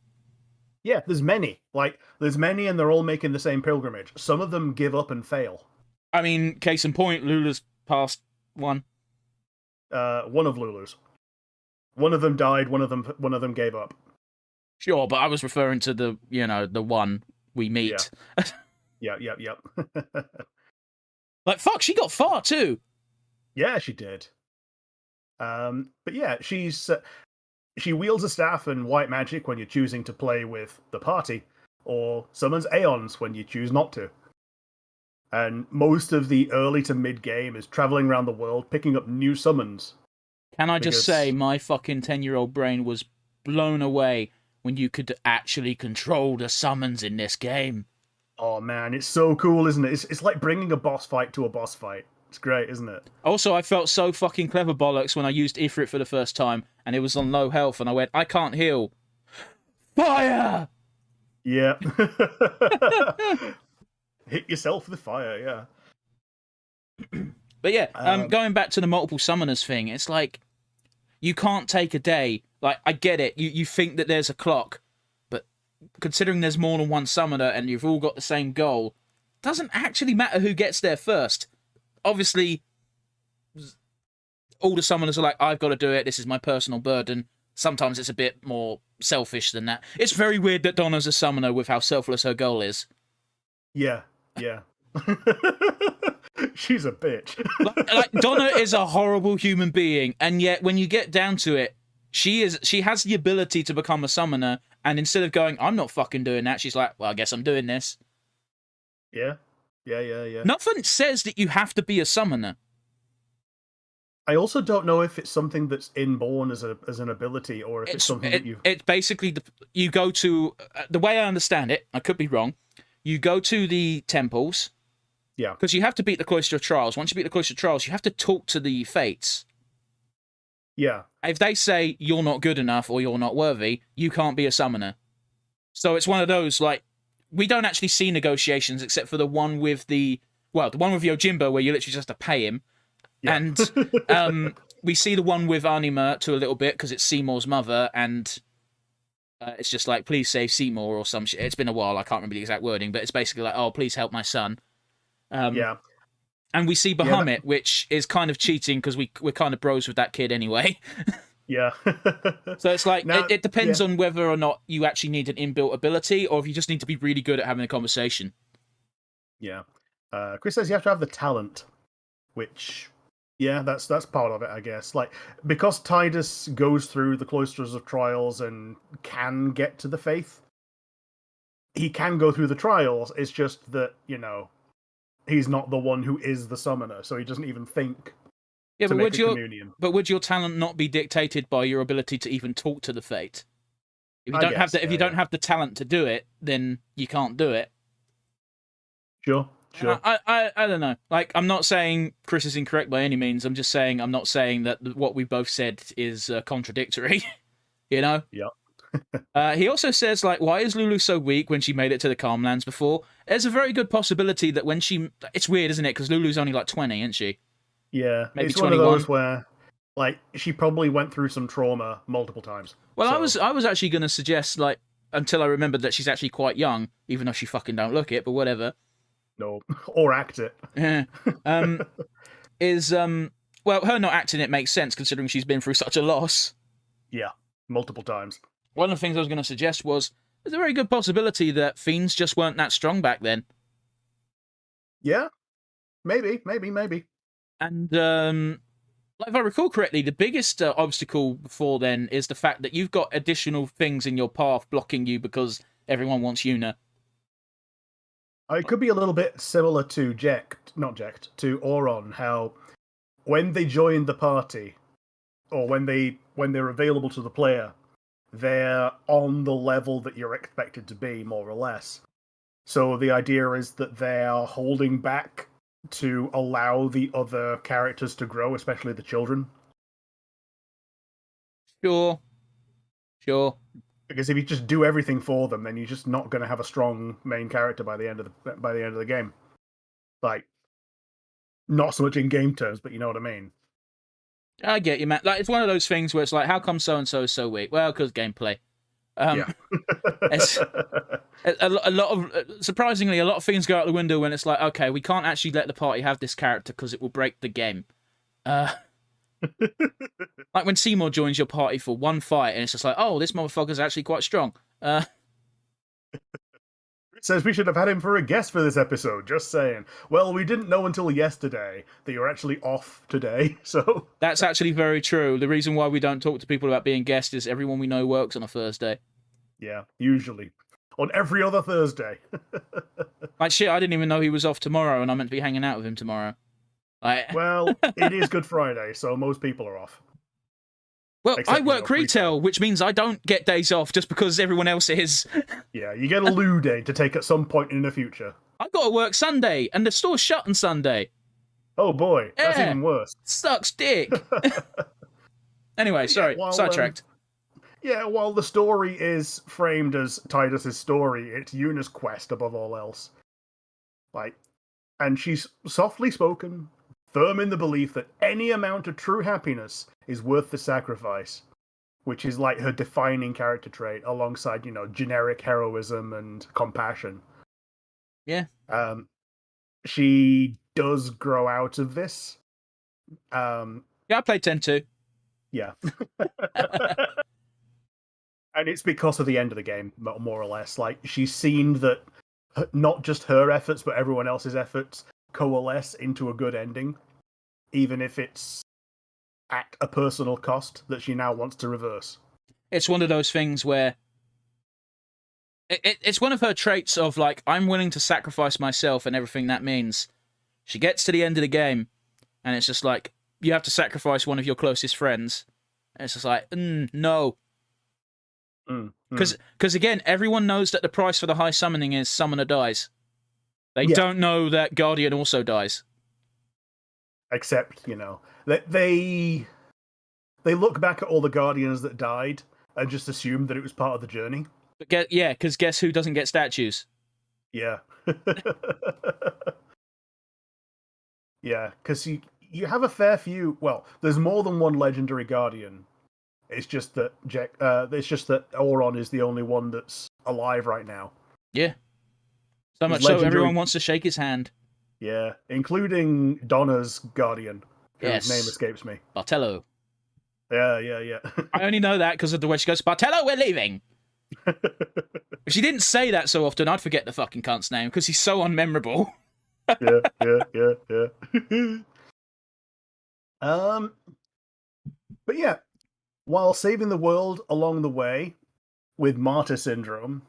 Yeah, there's many. Like, there's many and they're all making the same pilgrimage. Some of them give up and fail. I mean, case in point, Lulu's past one. One of Lulu's. One of them died, one of them gave up. Sure, but I was referring to the one we meet. Yeah. Yep. Like, fuck, she got far too. Yeah, she did. But yeah, she wields a staff and white magic when you're choosing to play with the party, or summons Aeons when you choose not to. And most of the early to mid game is traveling around the world picking up new summons. Can I just say, my fucking 10-year-old brain was blown away when you could actually control the summons in this game. Oh man, it's so cool, isn't it? It's like bringing a boss fight to a boss fight. It's great, isn't it? Also, I felt so fucking clever bollocks when I used Ifrit for the first time, and it was on low health, and I went, I can't heal. Fire! Yeah. Hit yourself with the fire, yeah. But yeah, going back to the multiple summoners thing, it's like, you can't take a day. Like, I get it. You think that there's a clock, but considering there's more than one summoner and you've all got the same goal, it doesn't actually matter who gets there first. Obviously, all the summoners are like, I've got to do it. This is my personal burden. Sometimes it's a bit more selfish than that. It's very weird that Donna's a summoner with how selfless her goal is. Yeah. She's a bitch. like Donna is a horrible human being, and yet when you get down to it, she has the ability to become a summoner, and instead of going, I'm not fucking doing that, she's like, well, I guess I'm doing this. Yeah. Nothing says that you have to be a summoner. I also don't know if it's something that's inborn as an ability, or if it's something that you... It's basically, you go to... the way I understand it, I could be wrong, you go to the temples... Yeah. Because you have to beat the Cloister of Trials. Once you beat the Cloister of Trials, you have to talk to the Fates. Yeah. If they say you're not good enough or you're not worthy, you can't be a summoner. So it's one of those, like, we don't actually see negotiations except for the one with the one with Yojimbo where you literally just have to pay him. Yeah. And we see the one with Anima to a little bit because it's Seymour's mother, and it's just like, please save Seymour or some shit. It's been a while, I can't remember the exact wording, but it's basically like, oh, please help my son. Yeah. And we see Bahamut, which is kind of cheating because we're kind of bros with that kid anyway. Yeah. So it's like, it depends on whether or not you actually need an inbuilt ability or if you just need to be really good at having a conversation. Yeah. Chris says you have to have the talent, which, yeah, that's part of it, I guess. Like, because Tidus goes through the Cloisters of Trials and can get to the Faith, he can go through the trials. It's just that, he's not the one who is the summoner, so he doesn't even think to make a communion. But would your talent not be dictated by your ability to even talk to the Fate? If you don't have the talent to do it, then you can't do it. Sure. I don't know. Like, I'm not saying Chris is incorrect by any means. I'm just saying I'm not saying that what we both said is contradictory. Yeah. He also says, like, why is Lulu so weak when she made it to the Calmlands before? There's a very good possibility that when it's weird, isn't it? Because Lulu's only like 20, isn't she? Yeah, maybe it's 21. One of those where, like, she probably went through some trauma multiple times. Well, I was actually going to suggest, like, until I remembered that she's actually quite young, even though she fucking don't look it, but whatever. No, or act it. Yeah. Well, her not acting it makes sense considering she's been through such a loss. Yeah, multiple times. One of the things I was going to suggest was, there's a very good possibility that fiends just weren't that strong back then. Yeah, maybe. And, if I recall correctly, the biggest obstacle before then is the fact that you've got additional things in your path blocking you because everyone wants Yuna. It could be a little bit similar to to Auron, how when they join the party, or when they're available to the player, they're on the level that you're expected to be, more or less. So the idea is that they're holding back to allow the other characters to grow, especially the children. Sure. Because if you just do everything for them, then you're just not going to have a strong main character by the end of the game. Like, not so much in game terms, but you know what I mean. I get you, man. Like, it's one of those things where it's like, how come so and so is so weak? Well, because gameplay. Surprisingly, a lot of things go out the window when it's like, okay, we can't actually let the party have this character because it will break the game. Like when Seymour joins your party for one fight, and it's just like, oh, this motherfucker's actually quite strong. It says we should have had him for a guest for this episode, just saying. Well, we didn't know until yesterday that you're actually off today, so... That's actually very true. The reason why we don't talk to people about being guests is everyone we know works on a Thursday. Yeah, usually. On every other Thursday. Like, shit, I didn't even know he was off tomorrow, and I'm meant to be hanging out with him tomorrow. Well, it is Good Friday, so most people are off. Well, I Except, work retail, which means I don't get days off just because everyone else is. Yeah, you get a Lou day to take at some point in the future. I got to work Sunday, and the store's shut on Sunday. Oh boy, that's Yeah, even worse. sucks dick. Anyway, sorry, sidetracked. While the story is framed as Tidus's story, it's Yuna's quest above all else. And she's softly spoken, firm in the belief that any amount of true happiness is worth the sacrifice, which is like her defining character trait alongside, generic heroism and compassion. Yeah. She does grow out of this. Yeah, I played 10-2. Yeah. And it's because of the end of the game, more or less. Like, she's seen that not just her efforts, but everyone else's efforts coalesce into a good ending, even if it's at a personal cost that she now wants to reverse. It's one of those things where it's one of her traits of, like, I'm willing to sacrifice myself and everything that means. She gets to the end of the game, and it's just like, you have to sacrifice one of your closest friends. And it's just like, no. Because again, everyone knows that the price for the high summoning is summoner dies. They don't know that Guardian also dies. Except, they look back at all the Guardians that died and just assume that it was part of the journey. But because guess who doesn't get statues? Yeah. Yeah, because you have a fair few. Well, there's more than one legendary Guardian. It's just that Auron is the only one that's alive right now. Yeah. So much so everyone wants to shake his hand. Yeah, including Donna's Guardian, whose name escapes me. Bartello. Yeah. I only know that because of the way she goes, Bartello, we're leaving! If she didn't say that so often, I'd forget the fucking cunt's name, because he's so unmemorable. Yeah. But yeah, while saving the world along the way with martyr syndrome,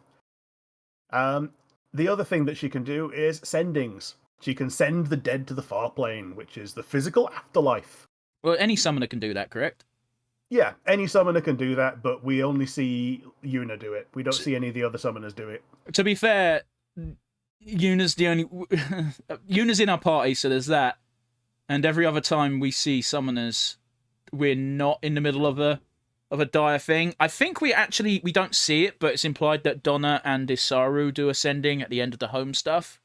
the other thing that she can do is sendings. She can send the dead to the far plane, which is the physical afterlife. Well, any summoner can do that, correct? Yeah, any summoner can do that, but we only see Yuna do it. We don't see any of the other summoners do it. To be fair, Yuna's the only... Yuna's in our party, so there's that. And every other time we see summoners, we're not in the middle of a dire thing. I think we don't see it, but it's implied that Donna and Isaru do ascending at the end of the home stuff.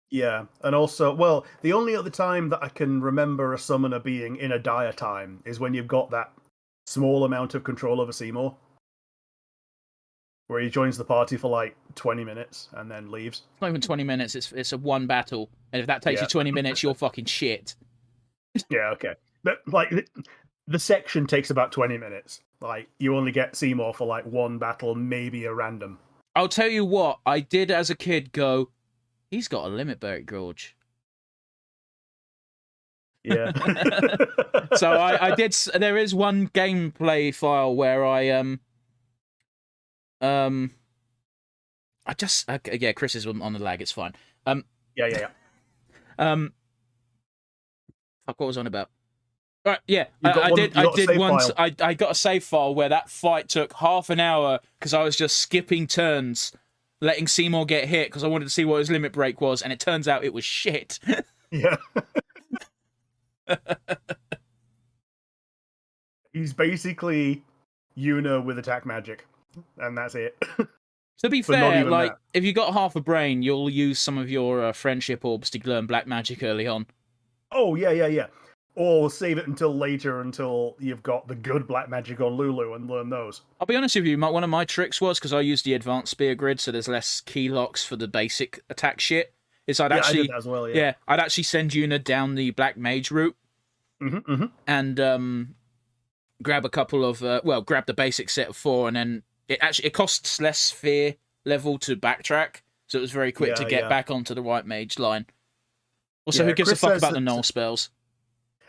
Yeah, and also, well, the only other time that I can remember a summoner being in a dire time is when you've got that small amount of control over Seymour, where he joins the party for like 20 minutes and then leaves. It's not even 20 minutes, it's a one battle, and if that takes you 20 minutes, you're fucking shit. Yeah, okay. But, like, the section takes about 20 minutes. Like, you only get Seymour for, like, one battle, maybe a random. I'll tell you what, I did as a kid go, he's got a limit break, George. Yeah. So I did, there is one gameplay file where Chris is on the lag, it's fine. Yeah. Fuck, what was I on about? Right, yeah, I did once. I got a save file where that fight took half an hour because I was just skipping turns, letting Seymour get hit because I wanted to see what his limit break was, and it turns out it was shit. Yeah. He's basically Yuna with attack magic, and that's it. To be fair, like, if you got half a brain, you'll use some of your friendship orbs to learn black magic early on. Oh, yeah. Or save it until later, until you've got the good black magic on Lulu and learn those. I'll be honest with you, one of my tricks was, because I used the advanced spear grid, so there's less key locks for the basic attack shit, is I did that as well, yeah. I'd actually send Yuna down the black mage route, and grab a couple of, grab the basic set of 4, and then it costs less sphere level to backtrack, so it was very quick to get back onto the right mage line. Also, who gives a fuck about the null spells?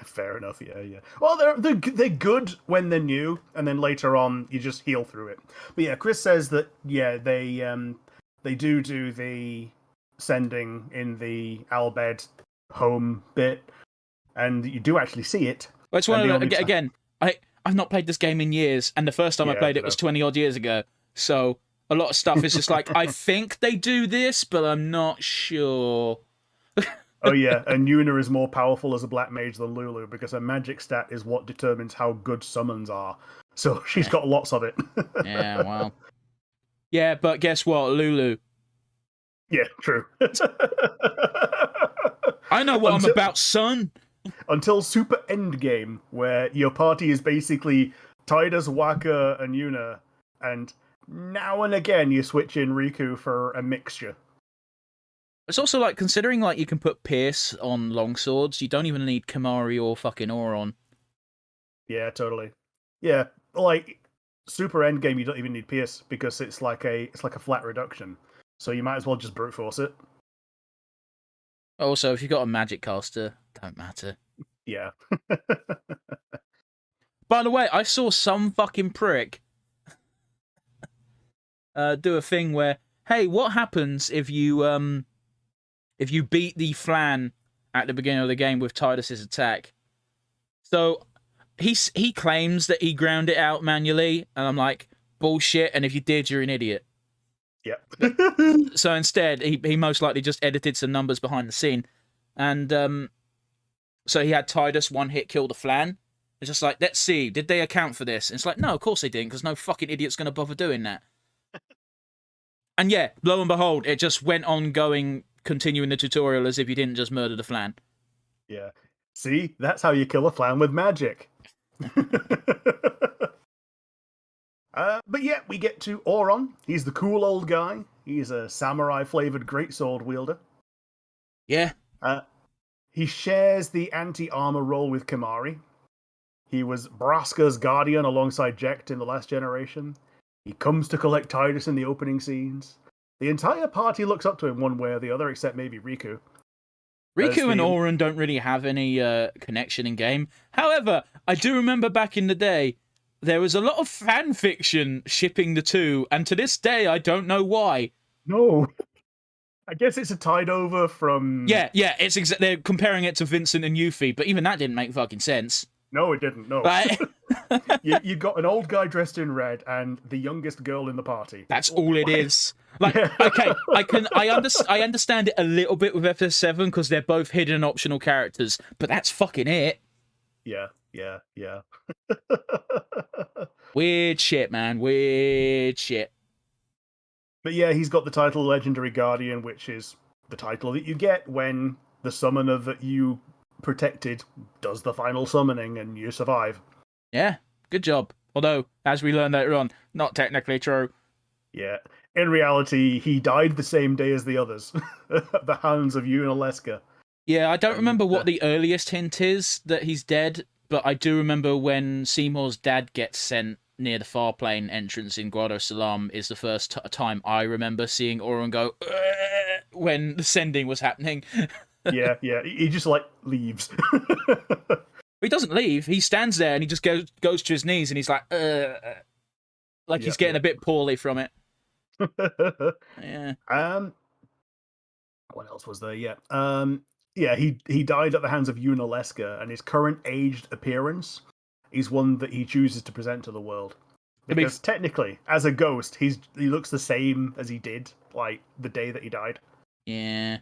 Fair enough, yeah. Well, they're good when they're new, and then later on you just heal through it. But yeah, Chris says that they do the sending in the Albed home bit, and you do actually see it. Well, it's one of again. I I've not played this game in years, and the first time I played it was 20-odd years ago. So a lot of stuff is just like, I think they do this, but I'm not sure. Oh yeah, and Yuna is more powerful as a black mage than Lulu because her magic stat is what determines how good summons are. So she's got lots of it. Yeah, well. Yeah, but guess what, Lulu? Yeah, true. I know what I'm about, son. Until Super Endgame, where your party is basically Tidus, Wakka, and Yuna, and now and again you switch in Riku for a mixture. It's also like, considering like you can put Pierce on longswords, you don't even need Kimahri or fucking Auron. Yeah, totally. Yeah, like Super Endgame, you don't even need Pierce because it's like a flat reduction. So you might as well just brute force it. Also, if you've got a magic caster, don't matter. Yeah. By the way, I saw some fucking prick do a thing where, hey, what happens if you beat the Flan at the beginning of the game with Tidus's attack? So he claims that he ground it out manually, and I'm like, bullshit, and if you did, you're an idiot. Yeah. So instead, he most likely just edited some numbers behind the scene, and so he had Tidus one-hit kill the Flan. It's just like, let's see, did they account for this? And it's like, no, of course they didn't, because no fucking idiot's going to bother doing that. And yeah, lo and behold, it just went on going, continuing the tutorial as if you didn't just murder the Flan. Yeah. See, that's how you kill a Flan with magic. But yeah, we get to Auron. He's the cool old guy. He's a samurai-flavored greatsword wielder. Yeah. He shares the anti-armor role with Kimahri. He was Braska's guardian alongside Jecht in The Last Generation. He comes to collect Tidus in the opening scenes. The entire party looks up to him one way or the other, except maybe Riku. Riku and Auron don't really have any connection in game. However, I do remember back in the day, there was a lot of fan fiction shipping the two, and to this day, I don't know why. No. I guess it's a tide over from... Yeah, it's they're comparing it to Vincent and Yuffie, but even that didn't make fucking sense. No, it didn't, no. Right? you got an old guy dressed in red and the youngest girl in the party. That's all it is. Like, okay, I understand it a little bit with FF7 because they're both hidden and optional characters, but that's fucking it. Yeah. Weird shit, man. Weird shit. But yeah, he's got the title Legendary Guardian, which is the title that you get when the summoner that you protected does the final summoning and you survive. Yeah, good job. Although, as we learn later on, not technically true. Yeah. In reality, he died the same day as the others, at the hands of Yuna Leska. Yeah, I don't remember what the earliest hint is that he's dead, but I do remember when Seymour's dad gets sent near the Farplane entrance in Grotto Salam is the first time I remember seeing Auron go when the sending was happening. Yeah, he just, like, leaves. He doesn't leave, he stands there and he just goes to his knees and he's like he's getting a bit poorly from it. Yeah. What else was there? Yeah. Yeah, he died at the hands of Yuna Leska, and his current aged appearance is one that he chooses to present to the world. Because technically, as a ghost, he looks the same as he did, like, the day that he died. Yeah.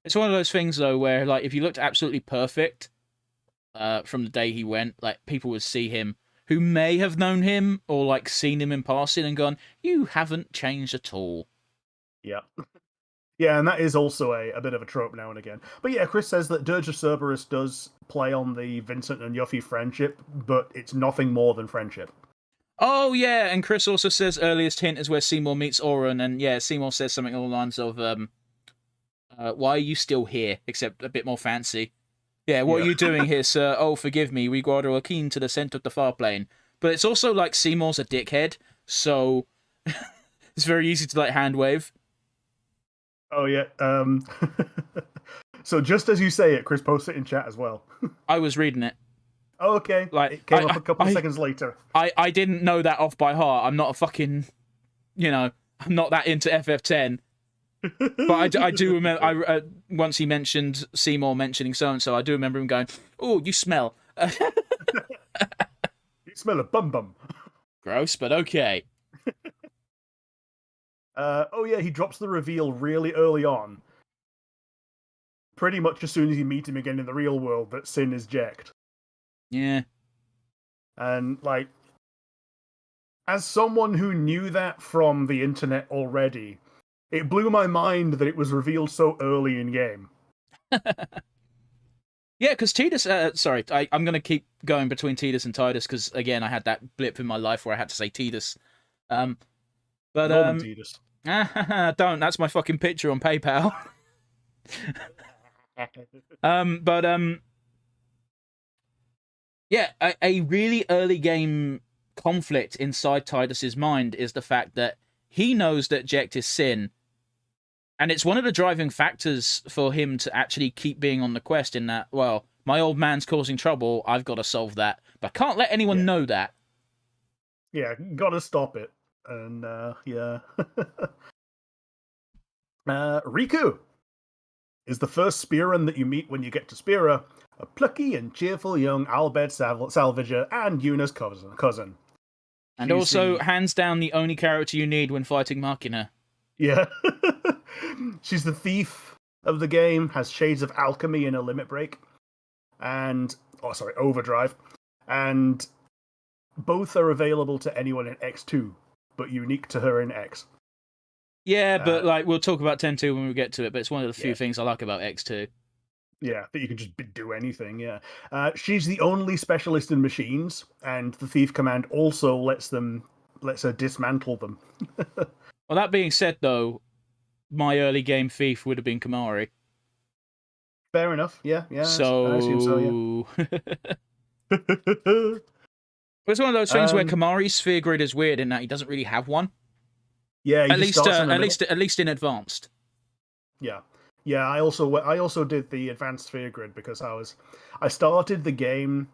It's one of those things, though, where, like, if you looked absolutely perfect from the day he went, like, people would see him who may have known him or, like, seen him in passing and gone, you haven't changed at all. Yeah. Yeah, and that is also a bit of a trope now and again. But yeah, Chris says that Dirge of Cerberus does play on the Vincent and Yuffie friendship, but it's nothing more than friendship. Oh, yeah, and Chris also says earliest hint is where Seymour meets Auron, and yeah, Seymour says something along the lines of, why are you still here, except a bit more fancy. Yeah, what are you doing here, sir? Oh, forgive me, we Guardo are keen to the scent of the far plane. But it's also like Seymour's a dickhead, so it's very easy to, like, hand wave. Oh, yeah. So just as you say it, Chris posted it in chat as well. I was reading it. Oh, okay. Like, it came up a couple of seconds later. I didn't know that off by heart. I'm not a fucking, I'm not that into FF10. But I do remember, once he mentioned Seymour mentioning so-and-so, I do remember him going, oh, you smell. You Smell a bum bum. Gross, but okay. Oh yeah, he drops the reveal really early on. Pretty much as soon as you meet him again in the real world, that Sin is jacked. Yeah. And, like, as someone who knew that from the internet already, it blew my mind that it was revealed so early in game. Yeah, because Tidus. Sorry, I'm going to keep going between Tidus and Tidus because again, I had that blip in my life where I had to say Tidus. But Norman Tidus. don't. That's my fucking picture on PayPal. But yeah, a really early game conflict inside Tidus's mind is the fact that he knows that Jecht is Sin. And it's one of the driving factors for him to actually keep being on the quest in that, well, my old man's causing trouble, I've got to solve that. But I can't let anyone know that. Yeah, gotta stop it. And, yeah. Riku is the first Spearan that you meet when you get to Spira, a plucky and cheerful young Albed salvager and Yuna's cousin. And she's also, hands down, the only character you need when fighting Machina. Yeah. She's the thief of the game, has shades of alchemy in her limit break, and overdrive, and both are available to anyone in X2, but unique to her in X. Yeah, but like we'll talk about 10.2 when we get to it, but it's one of the few things I like about X2. Yeah, that you can just do anything, yeah. She's the only specialist in machines, and the Thief Command also lets her dismantle them. Well, that being said, though, my early game Thief would have been Kamari. Fair enough, yeah. So... I assume so, yeah. It's one of those things where Kamari's sphere grid is weird in that he doesn't really have one. Yeah, at least in advanced. Yeah. I also did the advanced sphere grid because I started the game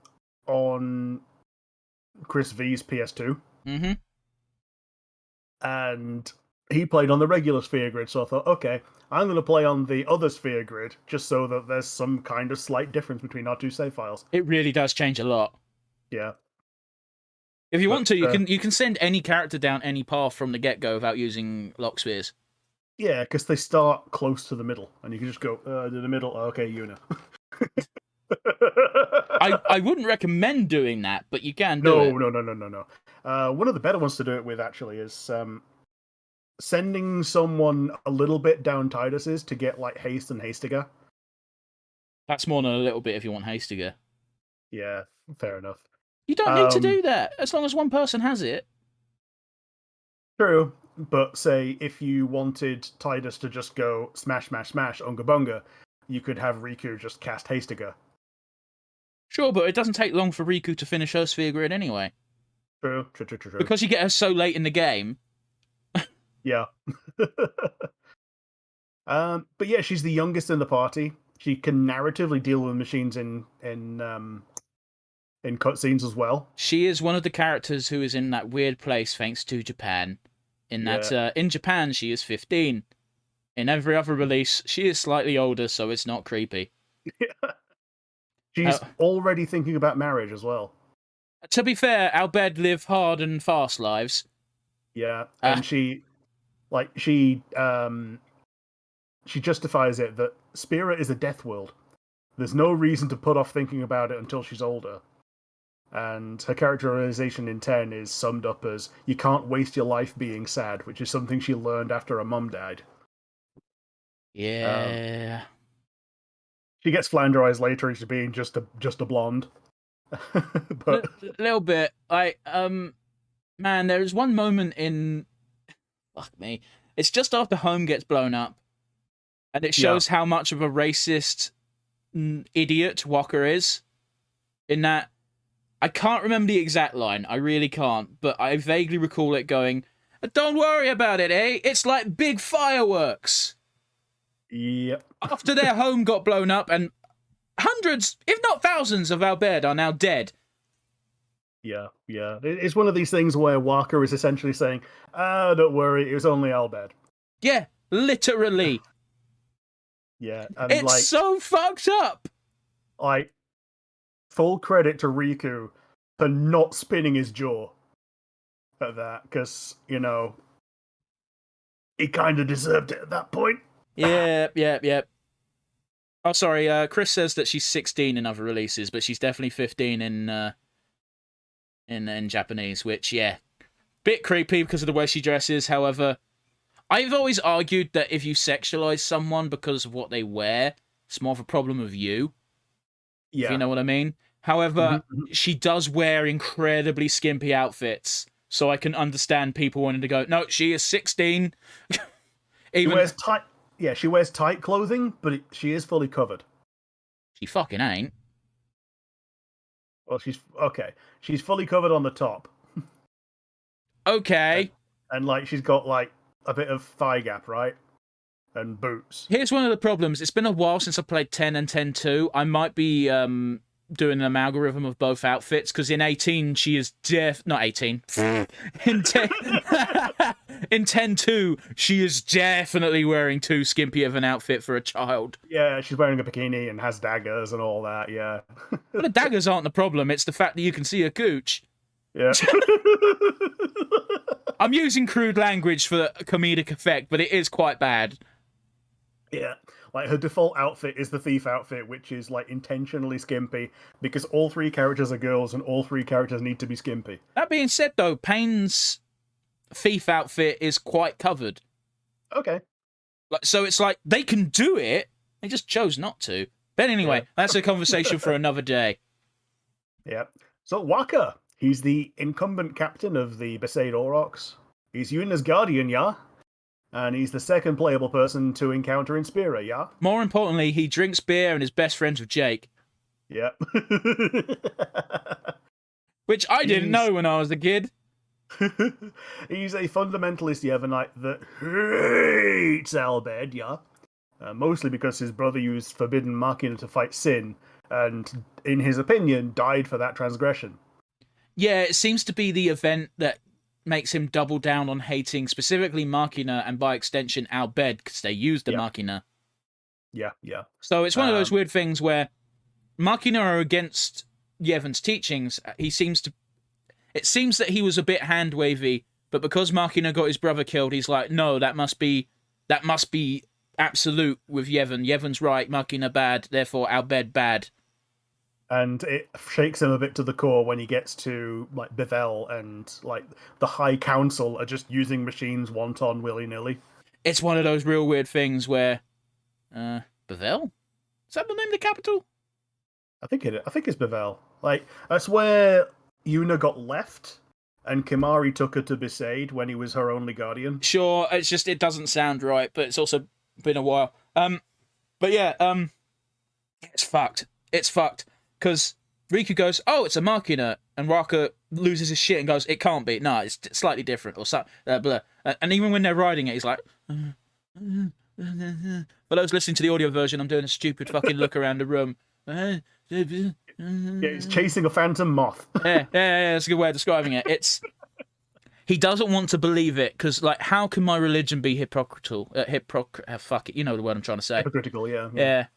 on Chris V's PS2, and he played on the regular sphere grid. So I thought, okay, I'm going to play on the other sphere grid just so that there's some kind of slight difference between our two save files. It really does change a lot. Yeah. If you want to, you can send any character down any path from the get-go without using lock spheres. Yeah, because they start close to the middle, and you can just go to the middle. Okay, Yuna. I wouldn't recommend doing that, but you can do it. No. One of the better ones to do it with actually is sending someone a little bit down Tidus's to get like haste and hastiger. That's more than a little bit if you want hastiger. Yeah, fair enough. You don't need to do that, as long as one person has it. True, but say if you wanted Tidus to just go smash, smash, smash, unga bunga, you could have Riku just cast hastiger. Sure, but it doesn't take long for Riku to finish her sphere grid anyway. True. Because you get her so late in the game. Yeah. But yeah, she's the youngest in the party. She can narratively deal with machines in cutscenes as well. She is one of the characters who is in that weird place thanks to Japan. In that, in Japan, she is 15. In every other release, she is slightly older, so it's not creepy. She's already thinking about marriage as well. To be fair, Albed live hard and fast lives. Yeah, and she justifies it that Spira is a death world. There's no reason to put off thinking about it until she's older. And her characterization in 10 is summed up as, you can't waste your life being sad, which is something she learned after her mum died. Yeah. She gets flanderized later into being just a blonde. But a little bit. Man, there is one moment in... Fuck me. It's just after home gets blown up. And it shows how much of a racist idiot Wakka is. In that... I can't remember the exact line. I really can't. But I vaguely recall it going, don't worry about it, eh? It's like big fireworks. Yep. After their home got blown up and hundreds, if not thousands, of Albed are now dead. Yeah. It's one of these things where Wakka is essentially saying, don't worry, it was only Albed. Yeah, literally. Yeah. And it's so fucked up. Like, full credit to Riku for not spinning his jaw at that, because, you know, he kind of deserved it at that point. Yeah. Oh, sorry. Chris says that she's 16 in other releases, but she's definitely 15 in Japanese. Which, yeah, bit creepy because of the way she dresses. However, I've always argued that if you sexualize someone because of what they wear, it's more of a problem of you. Yeah. If you know what I mean. However, she does wear incredibly skimpy outfits, so I can understand people wanting to go, no, she is 16. She wears tight. Yeah, she wears tight clothing, but she is fully covered. She fucking ain't. Well, she's okay. She's fully covered on the top. Okay. And like she's got like a bit of thigh gap, right? And boots. Here's one of the problems. It's been a while since I played 10 and 10-2. I might be doing an algorithm of both outfits, because in 18 she is not 18. in 10 in 10-2 she is definitely wearing too skimpy of an outfit for a child. Yeah, she's wearing a bikini and has daggers and all that, yeah. But the daggers aren't the problem, it's the fact that you can see her cooch. Yeah. I'm using crude language for comedic effect, but it is quite bad. Yeah, like her default outfit is the thief outfit, which is like intentionally skimpy because all three characters are girls and all three characters need to be skimpy. That being said, though, Payne's thief outfit is quite covered. Okay. So it's like they can do it, they just chose not to. But anyway, that's a conversation for another day. Yeah. So Wakka, he's the incumbent captain of the Besaid Aurochs. He's Yuna's guardian, yeah? And he's the second playable person to encounter in Spira, yeah? More importantly, he drinks beer and is best friends with Jake. Yeah. Which I didn't know when I was a kid. He's a fundamentalist Yevonite that hates Albed, yeah? Mostly because his brother used Forbidden Machina to fight Sin, and, in his opinion, died for that transgression. Yeah, it seems to be the event that makes him double down on hating specifically Machina and by extension Albed, because they used the Machina. Yeah. So it's one of those weird things where Machina are against Yevon's teachings. It seems that he was a bit hand wavy, but because Machina got his brother killed, he's like, no, that must be absolute with Yevon. Yevon's right, Machina bad, therefore Albed bad. And it shakes him a bit to the core when he gets to like Bevel and like the High Council are just using machines wanton willy-nilly. It's one of those real weird things where Bevel? Is that the name of the capital? I think it's Bevel. Like that's where Yuna got left and Kimari took her to Besaid when he was her only guardian. Sure, it's just it doesn't sound right, but it's also been a while. But yeah, it's fucked. It's fucked. Because Riku goes, oh, it's a Machina, and Wakka loses his shit and goes, it can't be. No, it's slightly different, or something. Blah. And even when they're riding it, he's like... For those listening to the audio version, I'm doing a stupid fucking look around the room. Yeah, he's chasing a phantom moth. Yeah, that's a good way of describing it. He doesn't want to believe it, because, like, how can my religion be hypocritical? Fuck it, you know the word I'm trying to say. Hypocritical, yeah.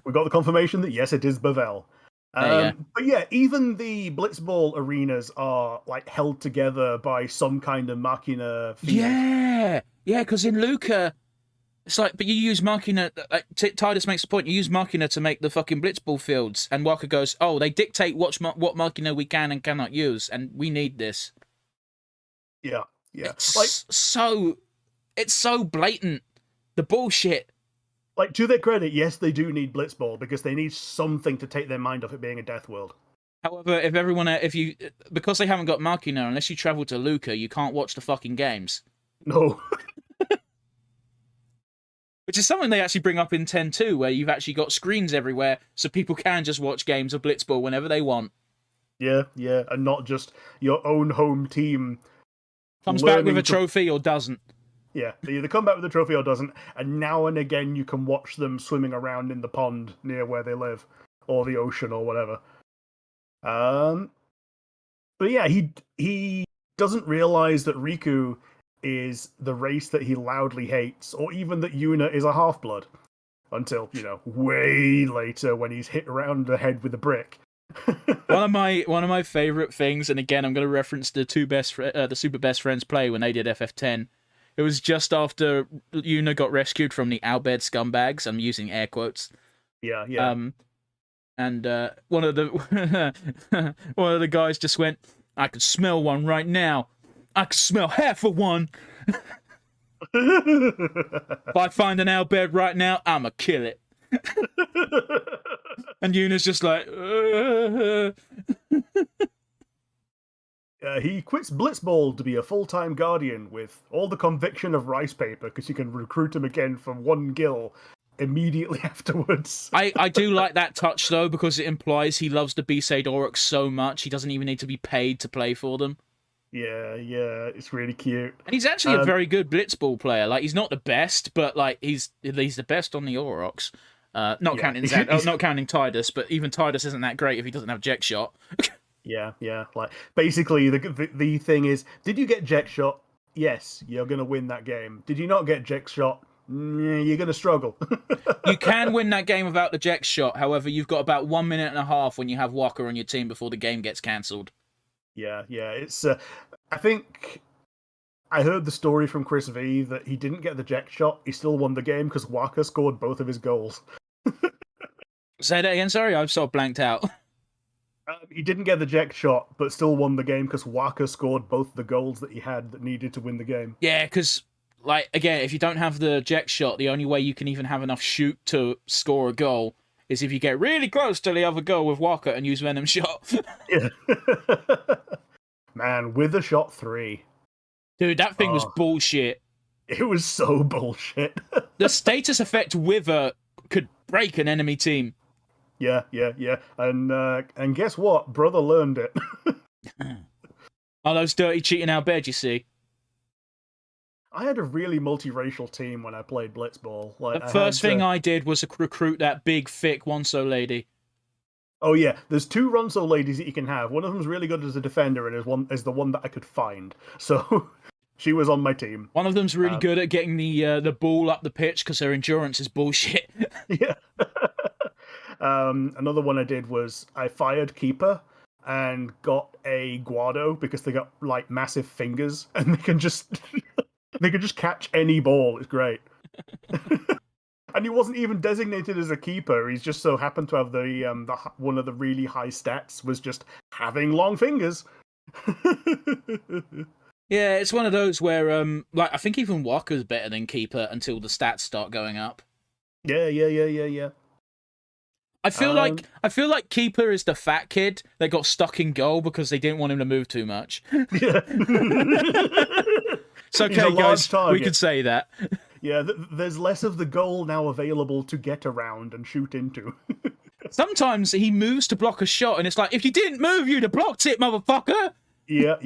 We got the confirmation that yes, it is Bevel. But yeah, even the Blitzball arenas are like held together by some kind of Machina field. Yeah, because in Luca, it's like, but you use Machina. Like Tidus makes the point, you use Machina to make the fucking Blitzball fields, and Wakka goes, "Oh, they dictate what Machina we can and cannot use, and we need this." Yeah. It's so blatant, the bullshit. Like, to their credit, yes, they do need Blitzball, because they need something to take their mind off it being a death world. However, because they haven't got Machina, unless you travel to Luca, you can't watch the fucking games. No. Which is something they actually bring up in 10-2, where you've actually got screens everywhere, so people can just watch games of Blitzball whenever they want. Yeah, and not just your own home team. Comes back with a trophy or doesn't. Yeah, they either come back with a trophy or doesn't, and now and again you can watch them swimming around in the pond near where they live, or the ocean, or whatever. But yeah, he doesn't realize that Riku is the race that he loudly hates, or even that Yuna is a half-blood, until, way later when he's hit around the head with a brick, One of my favorite things, and again, I'm going to reference the the super best friends play when they did FF10. It was just after Yuna got rescued from the Albed scumbags. I'm using air quotes. Yeah, yeah. And one of the one of the guys just went, "I could smell one right now. I could smell half of one. If I find an Albed right now, I'ma kill it." And Yuna's just like, he quits Blitzball to be a full-time guardian with all the conviction of rice paper because you can recruit him again for one gil immediately afterwards. I do like that touch though, because it implies he loves the B-Sade Aurochs so much he doesn't even need to be paid to play for them. Yeah, it's really cute. And he's actually a very good Blitzball player. Like, he's not the best, but like he's the best on the Aurochs. Not counting Tidus, but even Tidus isn't that great if he doesn't have Jet Shot. Yeah. Like, basically, the thing is, did you get Jet Shot? Yes, you're gonna win that game. Did you not get Jet Shot? You're gonna struggle. You can win that game without the Jet Shot. However, you've got about 1 minute and a half when you have Wakka on your team before the game gets cancelled. Yeah. It's. I think I heard the story from Chris V that he didn't get the Jet Shot. He still won the game because Wakka scored both of his goals. Say that again. Sorry, I've sort of blanked out. He didn't get the Jet Shot, but still won the game because Wakka scored both the goals that he had that needed to win the game. Yeah, because, like, again, if you don't have the Jet Shot, the only way you can even have enough shoot to score a goal is if you get really close to the other goal with Wakka and use Venom Shot. Yeah. Man, Wither Shot 3. Dude, that thing was bullshit. It was so bullshit. The status effect Wither could break an enemy team. Yeah. And guess what? Brother learned it. Oh, those dirty cheating Albed, you see. I had a really multiracial team when I played Blitzball. Like, The first thing I did was recruit that big, thick Wonso lady. Oh yeah, there's 2 Ronso ladies that you can have. One of them's really good as a defender, and is the one that I could find. So she was on my team. One of them's really good at getting the ball up the pitch because her endurance is bullshit. Yeah. Another one I did was I fired Keeper and got a Guado because they got like massive fingers and they can just catch any ball. It's great. And he wasn't even designated as a keeper. He's just so happened to have the one of the really high stats was just having long fingers. Yeah, it's one of those where like I think even Wakka's better than keeper until the stats start going up. Yeah. I feel like keeper is the fat kid that got stuck in goal because they didn't want him to move too much. Yeah. It's okay, guys. We could say that. Yeah, there's less of the goal now available to get around and shoot into. Sometimes he moves to block a shot, and it's like, if you didn't move, you'd have blocked it, motherfucker. Yeah.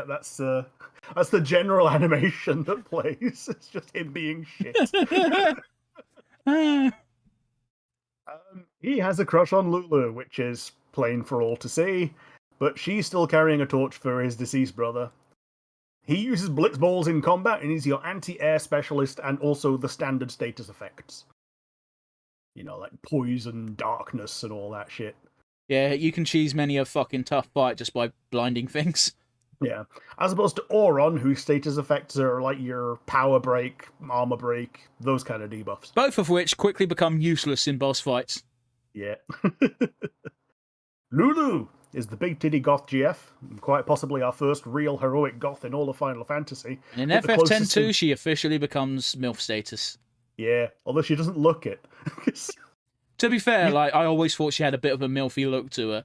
That's the general animation that plays. It's just him being shit. He has a crush on Lulu, which is plain for all to see, but she's still carrying a torch for his deceased brother. He uses Blitzballs in combat, and he's your anti-air specialist and also the standard status effects. You know, like poison, darkness, and all that shit. Yeah, you can cheese many a fucking tough fight just by blinding things. Yeah. As opposed to Auron, whose status effects are like your power break, armor break, those kind of debuffs. Both of which quickly become useless in boss fights. Yeah. Lulu is the big titty goth GF, quite possibly our first real heroic goth in all of Final Fantasy. And in FF10-2, she officially becomes MILF status. Yeah, although she doesn't look it. To be fair, like I always thought she had a bit of a MILFy look to her.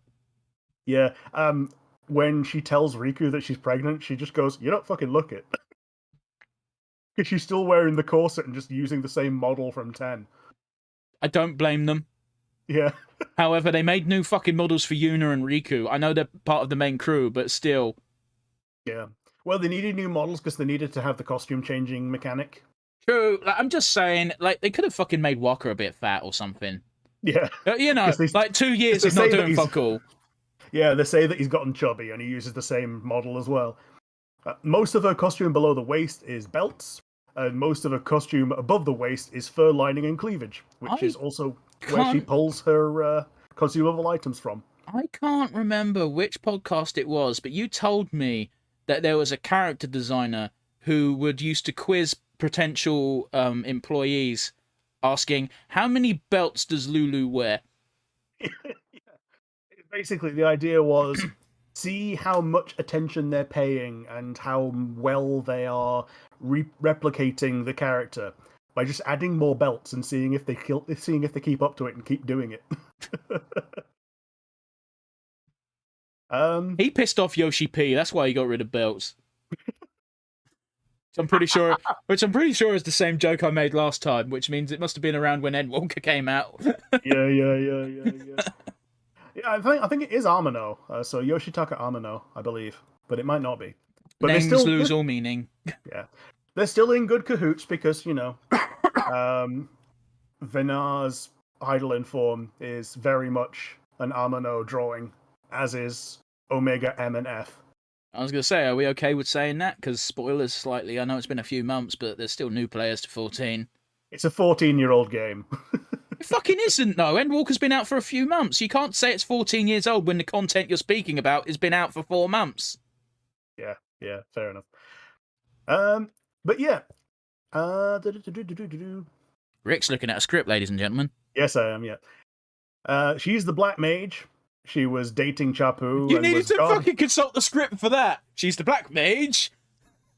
Yeah, when she tells Riku that she's pregnant, she just goes, "You don't fucking look it." Because she's still wearing the corset and just using the same model from 10. I don't blame them. Yeah. However, they made new fucking models for Yuna and Riku. I know they're part of the main crew, but still. Yeah. Well, they needed new models because they needed to have the costume changing mechanic. True. Like, I'm just saying, like, they could have fucking made Wakka a bit fat or something. Yeah. You know, like 2 years of not doing fuck all. Yeah, they say that he's gotten chubby and he uses the same model as well. Most of her costume below the waist is belts, and most of her costume above the waist is fur lining and cleavage, which is also where she pulls her consumable items from. I can't remember which podcast it was, but you told me that there was a character designer who would used to quiz potential employees, asking how many belts does Lulu wear. Yeah. Basically, the idea was see how much attention they're paying and how well they are replicating the character by just adding more belts and seeing if they keep up to it and keep doing it. He pissed off Yoshi P. That's why he got rid of belts. I'm pretty sure is the same joke I made last time, which means it must have been around when Endwalker came out. Yeah. Yeah, I think it is Amano. So Yoshitaka Amano, I believe, but it might not be. But Names lose all meaning. Yeah, they're still in good cahoots because Venar's Heidelin form is very much an Amano drawing, as is Omega M and F. I was going to say, are we okay with saying that? Because spoilers slightly. I know it's been a few months, but there's still new players to 14. It's a 14-year-old game. It fucking isn't, though. Endwalker's been out for a few months. You can't say it's 14 years old when the content you're speaking about has been out for 4 months. Yeah, fair enough. But yeah. Rick's looking at a script, ladies and gentlemen. Yes, I am, yeah. She's the Black Mage. She was dating Chapu. You needed to fucking consult the script for that. She's the Black Mage.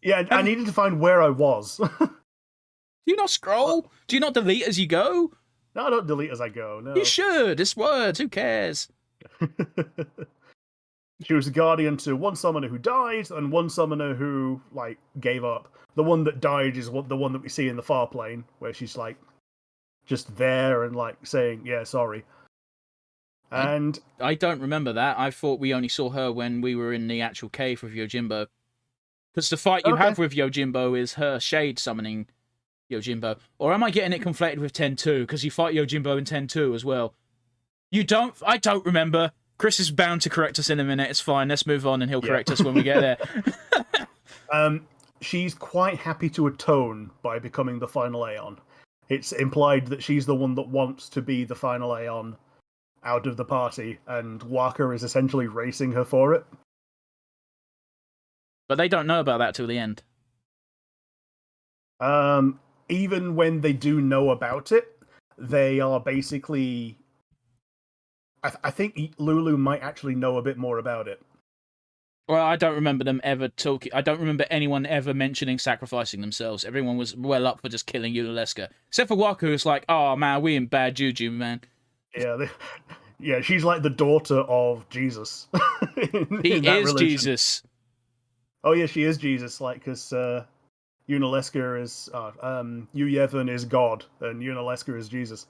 Yeah, I needed to find where I was. Do you not scroll? Do you not delete as you go? No, I don't delete as I go, no. You should. It's words. Who cares? She was a guardian to one summoner who died and one summoner who, gave up. The one that died is the one that we see in the far plane, where she's, just there and, saying, yeah, sorry. And I don't remember that. I thought we only saw her when we were in the actual cave with Yojimbo. Because the fight you have with Yojimbo is her shade summoning Yojimbo. Or am I getting it conflated with 10-2? Because you fight Yojimbo in 10-2 as well. You don't? I don't remember. Chris is bound to correct us in a minute. It's fine. Let's move on and he'll correct us when we get there. She's quite happy to atone by becoming the final Aeon. It's implied that she's the one that wants to be the final Aeon out of the party, and Wakka is essentially racing her for it. But they don't know about that till the end. Even when they do know about it, they are basically... I think Lulu might actually know a bit more about it. Well, I don't remember them ever talking... I don't remember anyone ever mentioning sacrificing themselves. Everyone was well up for just killing Yunalesca. Except for Wakka, who's like, oh man, we in bad juju, man. Yeah, she's like the daughter of Jesus. He is Jesus. Oh yeah, she is Jesus. Because Yunalesca is Yu Yevon is God, and Yunalesca is Jesus.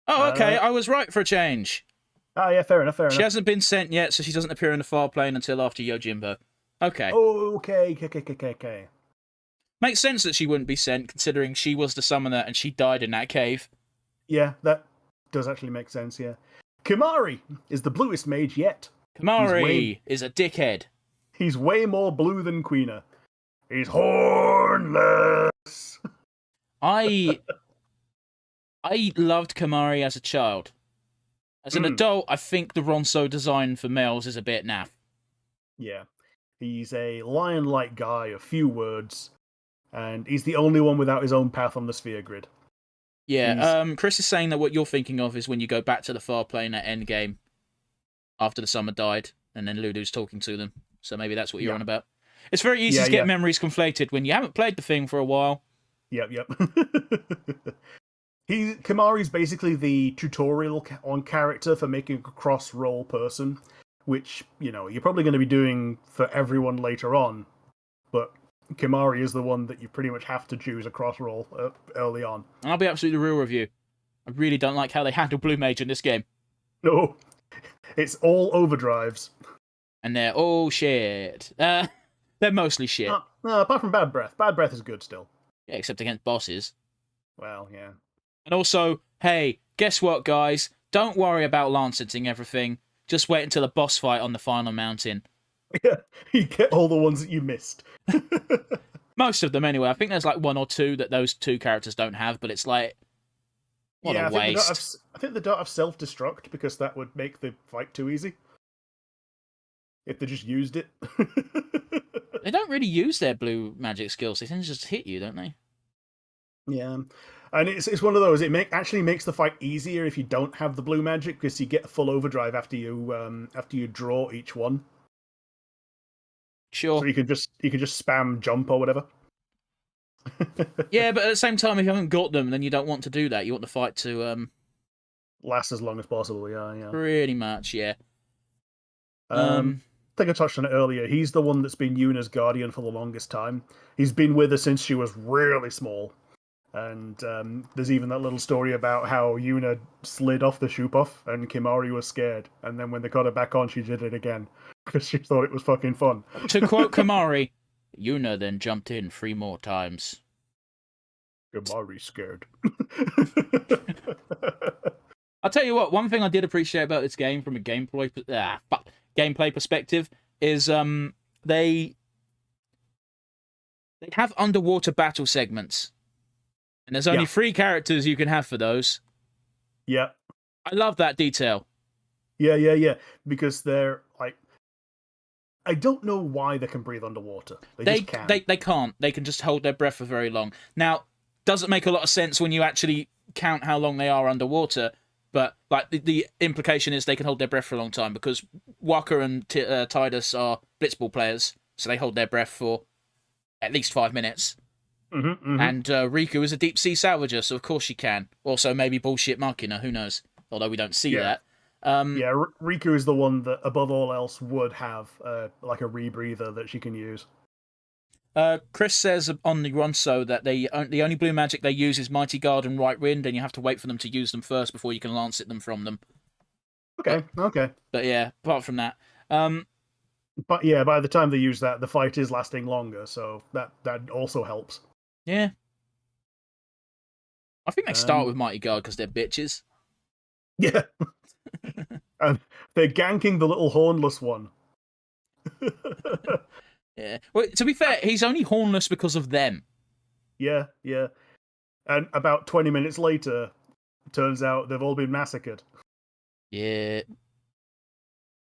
Oh, okay. I was right for a change. Oh yeah, fair enough. She hasn't been sent yet, so she doesn't appear in the far plane until after Yojimbo. Okay. Oh, okay. Makes sense that she wouldn't be sent, considering she was the summoner and she died in that cave. Yeah, that does actually make sense, yeah. Kimari is the bluest mage yet. Kimari is a dickhead. He's way more blue than Queena. He's hornless. I loved Kimari as a child. As an adult, I think the Ronso design for males is a bit naff. Yeah. He's a lion-like guy, a few words, and he's the only one without his own path on the sphere grid. Yeah, Chris is saying that what you're thinking of is when you go back to the far plane at Endgame after the summer died, and then Lulu's talking to them. So maybe that's what you're on about. It's very easy to get memories conflated when you haven't played the thing for a while. Yep. Kimari's basically the tutorial on character for making a cross-role person, which, you're probably going to be doing for everyone later on, but Kimari is the one that you pretty much have to choose a cross-role early on. And I'll be absolutely real with you. I really don't like how they handle Blue Mage in this game. No, it's all overdrives. And they're all shit. They're mostly shit. No, apart from Bad Breath. Bad Breath is good still. Yeah, except against bosses. Well, yeah. And also, hey, guess what, guys? Don't worry about lancing everything. Just wait until a boss fight on the final mountain. Yeah, you get all the ones that you missed. Most of them, anyway. I think there's like one or two that those two characters don't have, but it's What a Yeah, waste. I think they don't have self-destruct because that would make the fight too easy. If they just used it. They don't really use their blue magic skills. They tend to just hit you, don't they? Yeah. And it's one of those, actually makes the fight easier if you don't have the blue magic, because you get full overdrive after you draw each one. Sure. So you can just spam jump or whatever. Yeah, but at the same time, if you haven't got them, then you don't want to do that. You want the fight to last as long as possible, yeah. Pretty much, yeah. I think I touched on it earlier. He's the one that's been Yuna's guardian for the longest time. He's been with her since she was really small. And there's even that little story about how Yuna slid off the shoop-off and Kimari was scared. And then when they got her back on, she did it again. Because she thought it was fucking fun. To quote Kimari, Yuna then jumped in 3 more times. Kimari's scared. I'll tell you what, one thing I did appreciate about this game from a gameplay perspective is they have underwater battle segments. And there's only 3 characters you can have for those. Yeah. I love that detail. Yeah. Because they're like, I don't know why they can breathe underwater. They just can. They can't. They can just hold their breath for very long. Now, doesn't make a lot of sense when you actually count how long they are underwater. But like the implication is they can hold their breath for a long time because Wakka and Tidus are blitzball players, so they hold their breath for at least 5 minutes. Mm-hmm. And Riku is a deep sea salvager, so of course she can. Also, maybe bullshit Machina, who knows? Although we don't see that. Riku is the one that, above all else, would have like a rebreather that she can use. Chris says on the Ronso that the only blue magic they use is Mighty Guard and Right Wind, and you have to wait for them to use them first before you can lance it them from them. Okay. But yeah, apart from that. But yeah, by the time they use that, the fight is lasting longer, so that also helps. Yeah. I think they start with Mighty Guard because they're bitches. Yeah. And they're ganking the little hornless one. Yeah. Well, to be fair, he's only hornless because of them. Yeah. And about 20 minutes later, turns out they've all been massacred. Yeah.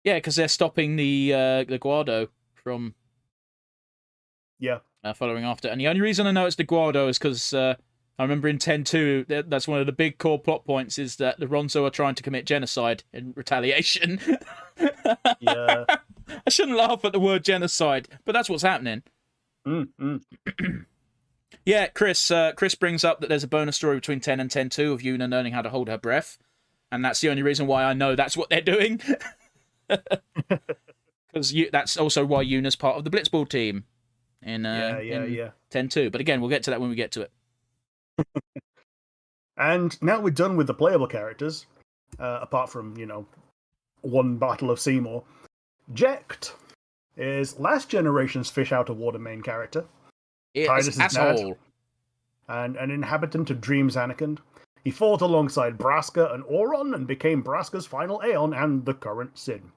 Yeah, because they're stopping the Guardo from following after. And the only reason I know it's the Guardo is because I remember in 10.2, that's one of the big core plot points is that the Ronso are trying to commit genocide in retaliation. Yeah. I shouldn't laugh at the word genocide, but that's what's happening. Yeah, Chris brings up that there's a bonus story between 10 and 10.2 of Yuna learning how to hold her breath. And that's the only reason why I know that's what they're doing. Because that's also why Yuna's part of the Blitzball team in 10.2. But again, we'll get to that when we get to it. And now we're done with the playable characters, apart from, one Battle of Seymour. Jecht is last generation's fish out of water main character. Tidus' dad, and an inhabitant of Dream Zanarkand. He fought alongside Braska and Auron and became Braska's final Aeon and the current Sin.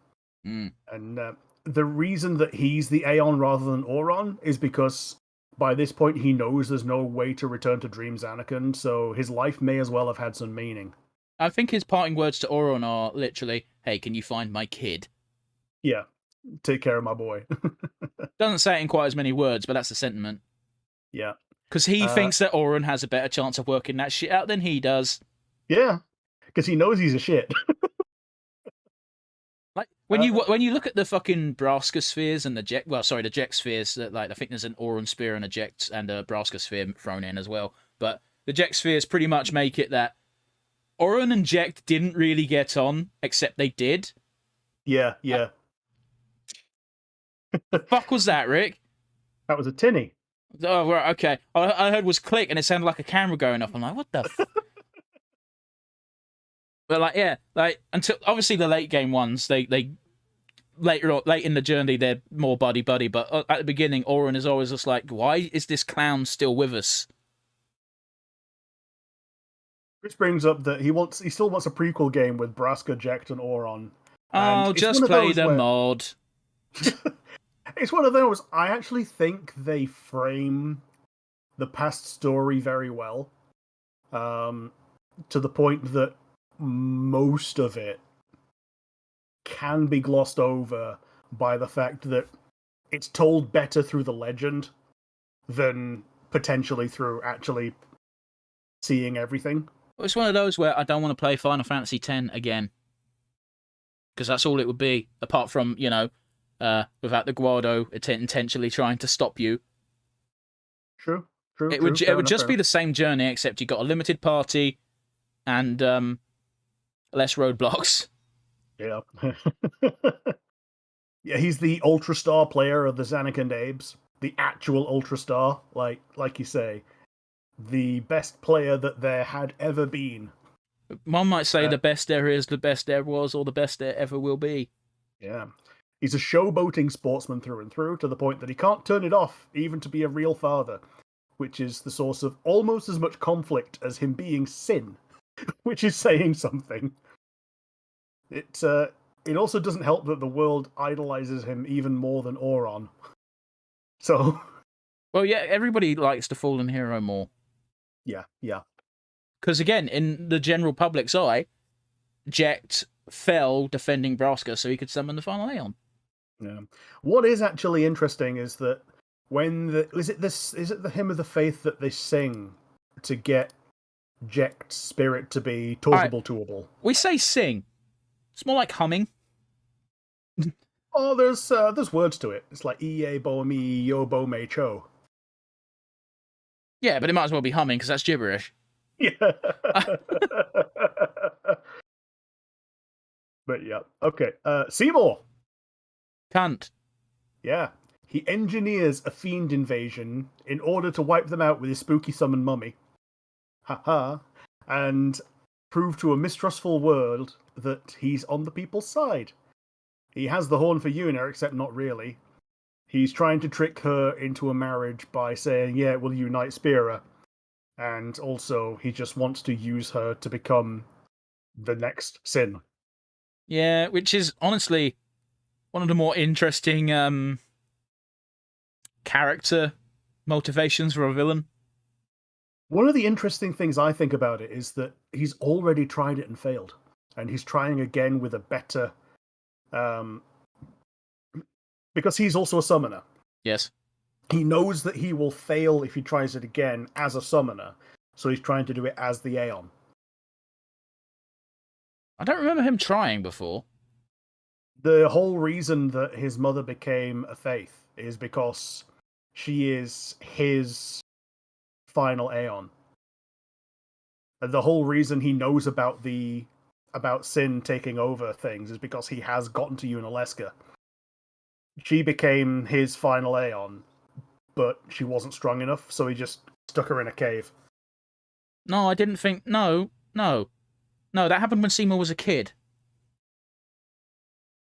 And the reason that he's the Aeon rather than Auron is because by this point he knows there's no way to return to Dream Zanarkand, so his life may as well have had some meaning. I think his parting words to Auron are literally, "Hey, can you find my kid?" Yeah, take care of my boy. Doesn't say it in quite as many words, but that's the sentiment. Yeah. Because he thinks that Auron has a better chance of working that shit out than he does. Yeah, because he knows he's a shit. Like when you look at the fucking Braska spheres and the Jecht spheres, like I think there's an Auron sphere and a Jecht and a Braska sphere thrown in as well. But the Jecht spheres pretty much make it that Auron and Jecht didn't really get on, except they did. Yeah. The fuck was that, Rick? That was a tinny. Oh, right, okay. I heard was click, and it sounded like a camera going off. I'm like, what the f-? But until obviously the late game ones, they late in the journey they're more buddy. But at the beginning, Auron is always just like, why is this clown still with us? Chris brings up that he still wants a prequel game with Braska, Jecht, and Auron. Oh, just play the mod. It's one of those, I actually think they frame the past story very well. to the point that most of it can be glossed over by the fact that it's told better through the legend than potentially through actually seeing everything. It's one of those where I don't want to play Final Fantasy X again. Because that's all it would be, apart from, without the Guardo intentionally trying to stop you. True. It would just be the same journey, except you got a limited party and less roadblocks. Yeah. Yeah, he's the Ultra Star player of the Zanarkand Abes. The actual Ultra Star, like you say. The best player that there had ever been. One might say the best there is, the best there was, or the best there ever will be. Yeah. He's a showboating sportsman through and through, to the point that he can't turn it off, even to be a real father, which is the source of almost as much conflict as him being Sin, which is saying something. It also doesn't help that the world idolizes him even more than Auron. So... Well, yeah, everybody likes the fallen hero more. Yeah. Because again, in the general public's eye, Jecht fell defending Braska so he could summon the final Aeon. Yeah. What is actually interesting is that when is it the hymn of the faith that they sing to get Jecht's spirit to be toable? We say sing. It's more like humming. Oh, there's words to it. It's like Ie bo mi yo bo me cho. Yeah, but it might as well be humming because that's gibberish. Yeah. But yeah. Okay. Seymour. Cunt. Yeah. He engineers a fiend invasion in order to wipe them out with his spooky summon mummy. Haha. And prove to a mistrustful world that he's on the people's side. He has the horn for Yuna, except not really. He's trying to trick her into a marriage by saying, yeah, we'll unite Spira. And also, he just wants to use her to become the next Sin. Yeah, which is honestly one of the more interesting character motivations for a villain. One of the interesting things I think about it is that he's already tried it and failed. And he's trying again with a better... because he's also a summoner. Yes. He knows that he will fail if he tries it again as a summoner, so he's trying to do it as the Aeon. I don't remember him trying before. The whole reason that his mother became a Faith is because she is his final Aeon. And the whole reason he knows about Sin taking over things is because he has gotten to Unalesca. She became his final Aeon, but she wasn't strong enough, so he just stuck her in a cave. No, I didn't think... No, that happened when Seymour was a kid.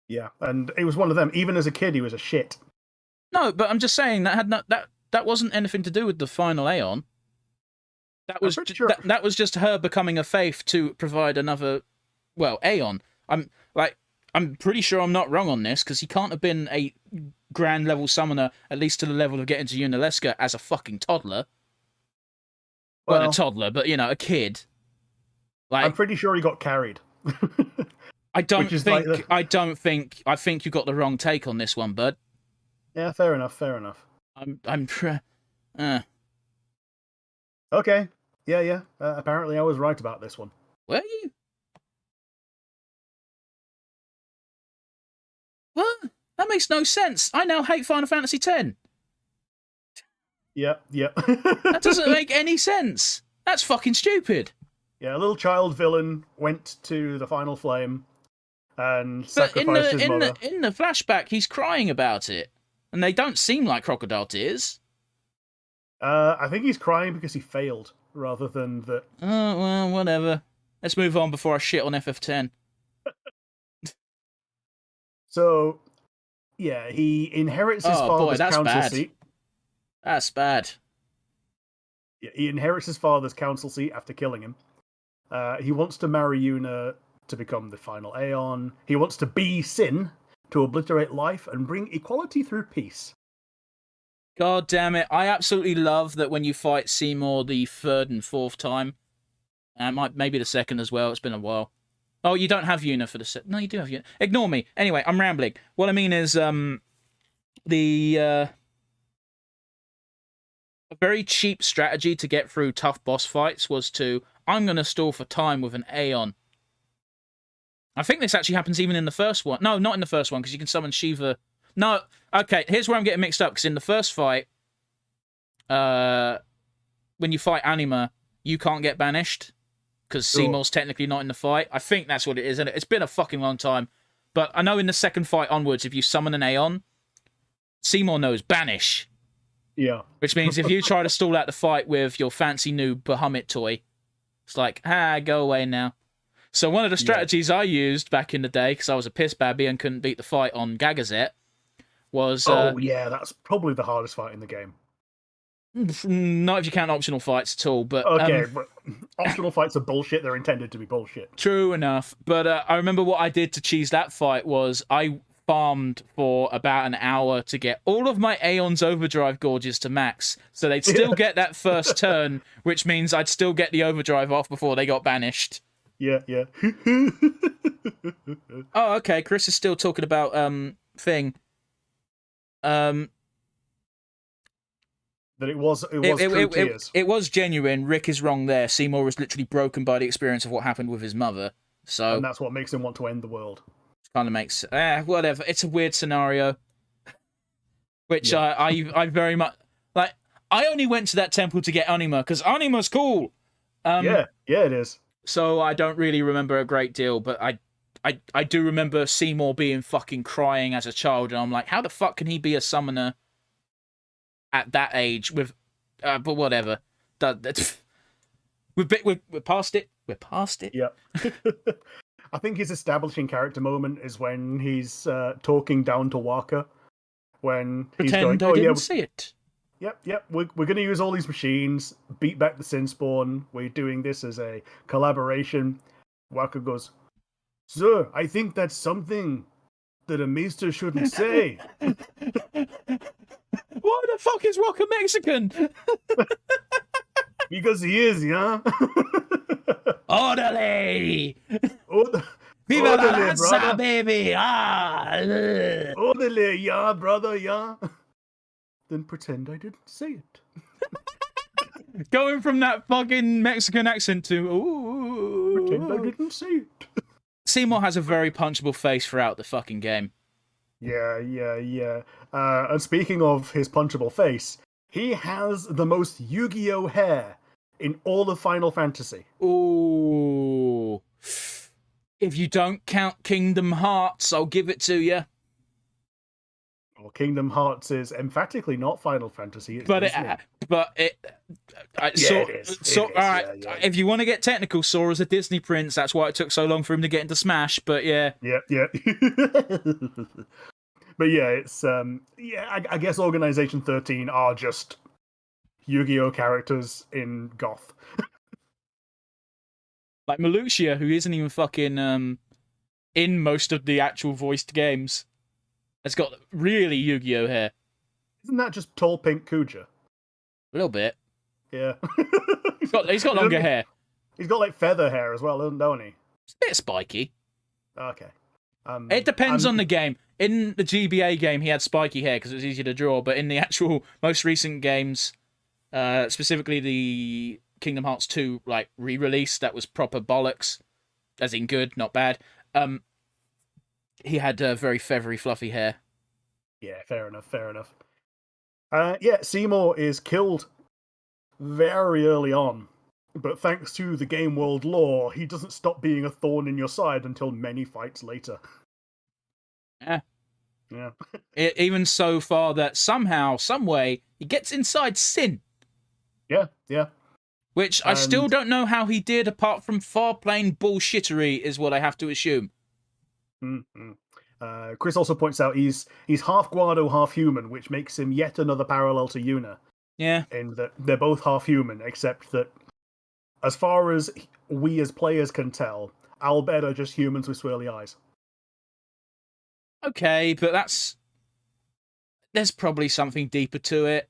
Yeah, and it was one of them. Even as a kid, he was a shit. No, but I'm just saying that wasn't anything to do with the final Aeon. That was that was just her becoming a Faith to provide another, Aeon. I'm pretty sure I'm not wrong on this, because he can't have been a grand level summoner, at least to the level of getting to Unalesca as a fucking toddler. Well, a toddler, but, a kid. I'm pretty sure he got carried. I think you got the wrong take on this one, bud. Yeah, fair enough. Okay. Yeah. Apparently I was right about this one. Were you? What? That makes no sense. I now hate Final Fantasy X. Yeah. That doesn't make any sense. That's fucking stupid. Yeah, a little child villain went to the Final Flame and sacrificed his mother. In the flashback, he's crying about it. And they don't seem like crocodile tears. I think he's crying because he failed, rather than that... Oh, well, whatever. Let's move on before I shit on FF10. So, yeah, he inherits his father's council seat. That's bad. Yeah, he inherits his father's council seat after killing him. He wants to marry Yuna to become the final Aeon. He wants to be Sin, to obliterate life and bring equality through peace. God damn it. I absolutely love that when you fight Seymour the third and fourth time, Maybe the second as well. It's been a while. Oh, you don't have Yuna for the second. No, you do have Yuna. Ignore me. Anyway, I'm rambling. What I mean is, the a very cheap strategy to get through tough boss fights was I'm going to stall for time with an Aeon. I think this actually happens even in the first one. No, not in the first one, because you can summon Shiva. No, okay, here's where I'm getting mixed up, because in the first fight, when you fight Anima, you can't get banished, because Seymour's technically not in the fight. I think that's what it is, and it's been a fucking long time. But I know in the second fight onwards, if you summon an Aeon, Seymour knows banish. Yeah. Which means if you try to stall out the fight with your fancy new Bahamut toy, it's like, go away now. So one of the strategies I used back in the day, because I was a piss babby and couldn't beat the fight on Gagazet, was... that's probably the hardest fight in the game. Not if you count optional fights at all, but... Okay, but optional fights are bullshit. They're intended to be bullshit. True enough. But I remember what I did to cheese that fight was I farmed for about an hour to get all of my Aeon's Overdrive Gorges to max, so they'd still get that first turn, which means I'd still get the Overdrive off before they got banished. Yeah. Oh, okay. Chris is still talking about thing. That it was true tears. It was genuine. Rick is wrong there. Seymour was literally broken by the experience of what happened with his mother. So, and that's what makes him want to end the world. Kind of makes whatever. It's a weird scenario, which I very much like. I only went to that temple to get Anima because Anima's cool. Yeah, it is. So I don't really remember a great deal, but I do remember Seymour being fucking crying as a child, and I'm like, how the fuck can he be a summoner at that age? With, but whatever. We're past it. We're past it. Yeah. I think his establishing character moment is when he's talking down to Wakka, when Pretend he's going, I didn't see it. Yep. We're going to use all these machines, beat back the Sinspawn. We're doing this as a collaboration. Wakka goes, "Sir, I think that's something that a maester shouldn't say." Why the fuck is Wakka Mexican? Because he is, yeah. Orderly! Viva la lanza, baby! Orderly, yeah, brother, yeah. Then pretend I didn't say it. Going from that fucking Mexican accent to... Ooh. Pretend I didn't say it. Seymour has a very punchable face throughout the fucking game. Yeah. And speaking of his punchable face, he has the most Yu-Gi-Oh hair in all of Final Fantasy. Ooh. If you don't count Kingdom Hearts, I'll give it to you. Well, Kingdom Hearts is emphatically not Final Fantasy. It's But Disney. it is. All right. Yeah. If you want to get technical, Sora's a Disney prince. That's why it took so long for him to get into Smash. But yeah. Yeah. But yeah, it's I guess Organization 13 are just Yu-Gi-Oh characters in goth. Like Malucia, who isn't even fucking in most of the actual voiced games, has got really Yu-Gi-Oh hair. Isn't that just tall pink Kuja? A little bit. Yeah. He's got longer hair. He's got like feather hair as well, don't he? It's a bit spiky. Okay. It depends on the game. In the GBA game, he had spiky hair because it was easier to draw, but in the actual most recent games, specifically the Kingdom Hearts 2 like re-release that was proper bollocks, as in good, not bad. He had very feathery, fluffy hair. Yeah, fair enough. Seymour is killed very early on, but thanks to the game world lore, he doesn't stop being a thorn in your side until many fights later. Yeah. Even so far that somehow, someway, he gets inside Sin. Yeah. Which I still don't know how he did, apart from far plain bullshittery, is what I have to assume. Chris also points out he's half Guado, half human, which makes him yet another parallel to Yuna. Yeah. In that they're both half human, except that as far as we as players can tell, Albed are just humans with swirly eyes. Okay, but there's probably something deeper to it.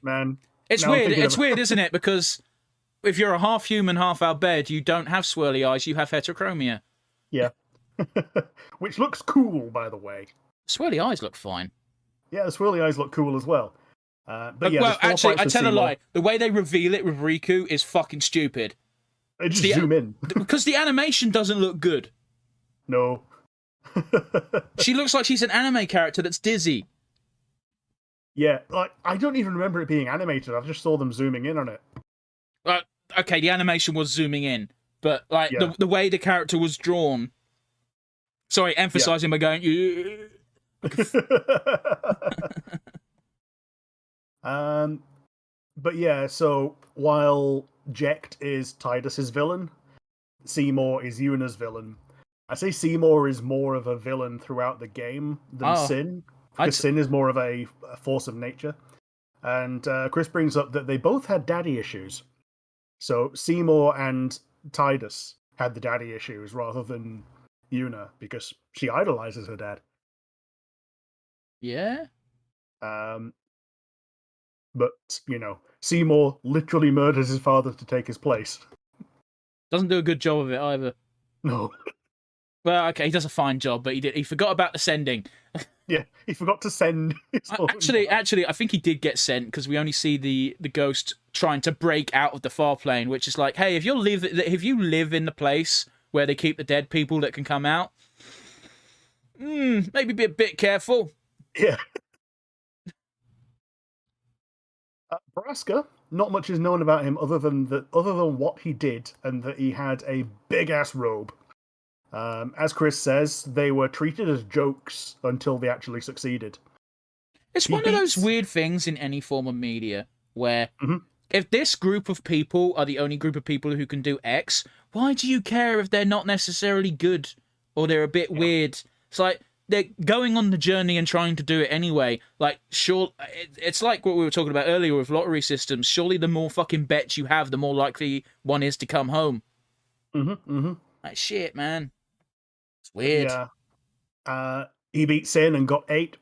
Man, It's weird. It's weird, isn't it? Because if you're a half human, half Albed, you don't have swirly eyes. You have heterochromia. Yeah. Which looks cool, by the way. Swirly eyes look fine. Yeah, the swirly eyes look cool as well. But yeah, well, actually, I tell Seymour. a lie. The way they reveal it with Riku is fucking stupid. They just zoom in. Because the animation doesn't look good. No. She looks like she's an anime character that's dizzy. Yeah, like, I don't even remember it being animated. I just saw them zooming in on it. Okay, the animation was zooming in, but like the way the character was drawn. Sorry, emphasizing by going. But yeah, so while Jecht is Tidus's villain, Seymour is Yuna's villain. I say Seymour is more of a villain throughout the game than Sin, because Sin is more of a force of nature. And Chris brings up that they both had daddy issues. So Seymour and Tidus had the daddy issues rather than Yuna, because she idolizes her dad. Yeah? But, Seymour literally murders his father to take his place. Doesn't do a good job of it either. No. Well, okay, he does a fine job, but he forgot about the sending. Yeah, he forgot to send. Actually, I think he did get sent because we only see the ghost trying to break out of the far plane, which is like, hey, if you live in the place where they keep the dead people that can come out, maybe be a bit careful. Yeah. Braska, not much is known about him other than what he did and that he had a big ass robe. As Chris says, they were treated as jokes until they actually succeeded. It's one of those weird things in any form of media where if this group of people are the only group of people who can do X, why do you care if they're not necessarily good or they're a bit weird? It's like they're going on the journey and trying to do it anyway. Like, sure, it's like what we were talking about earlier with lottery systems. Surely the more fucking bets you have, the more likely one is to come home. Like, shit, man. It's weird. Yeah. He beat Sin and got 8.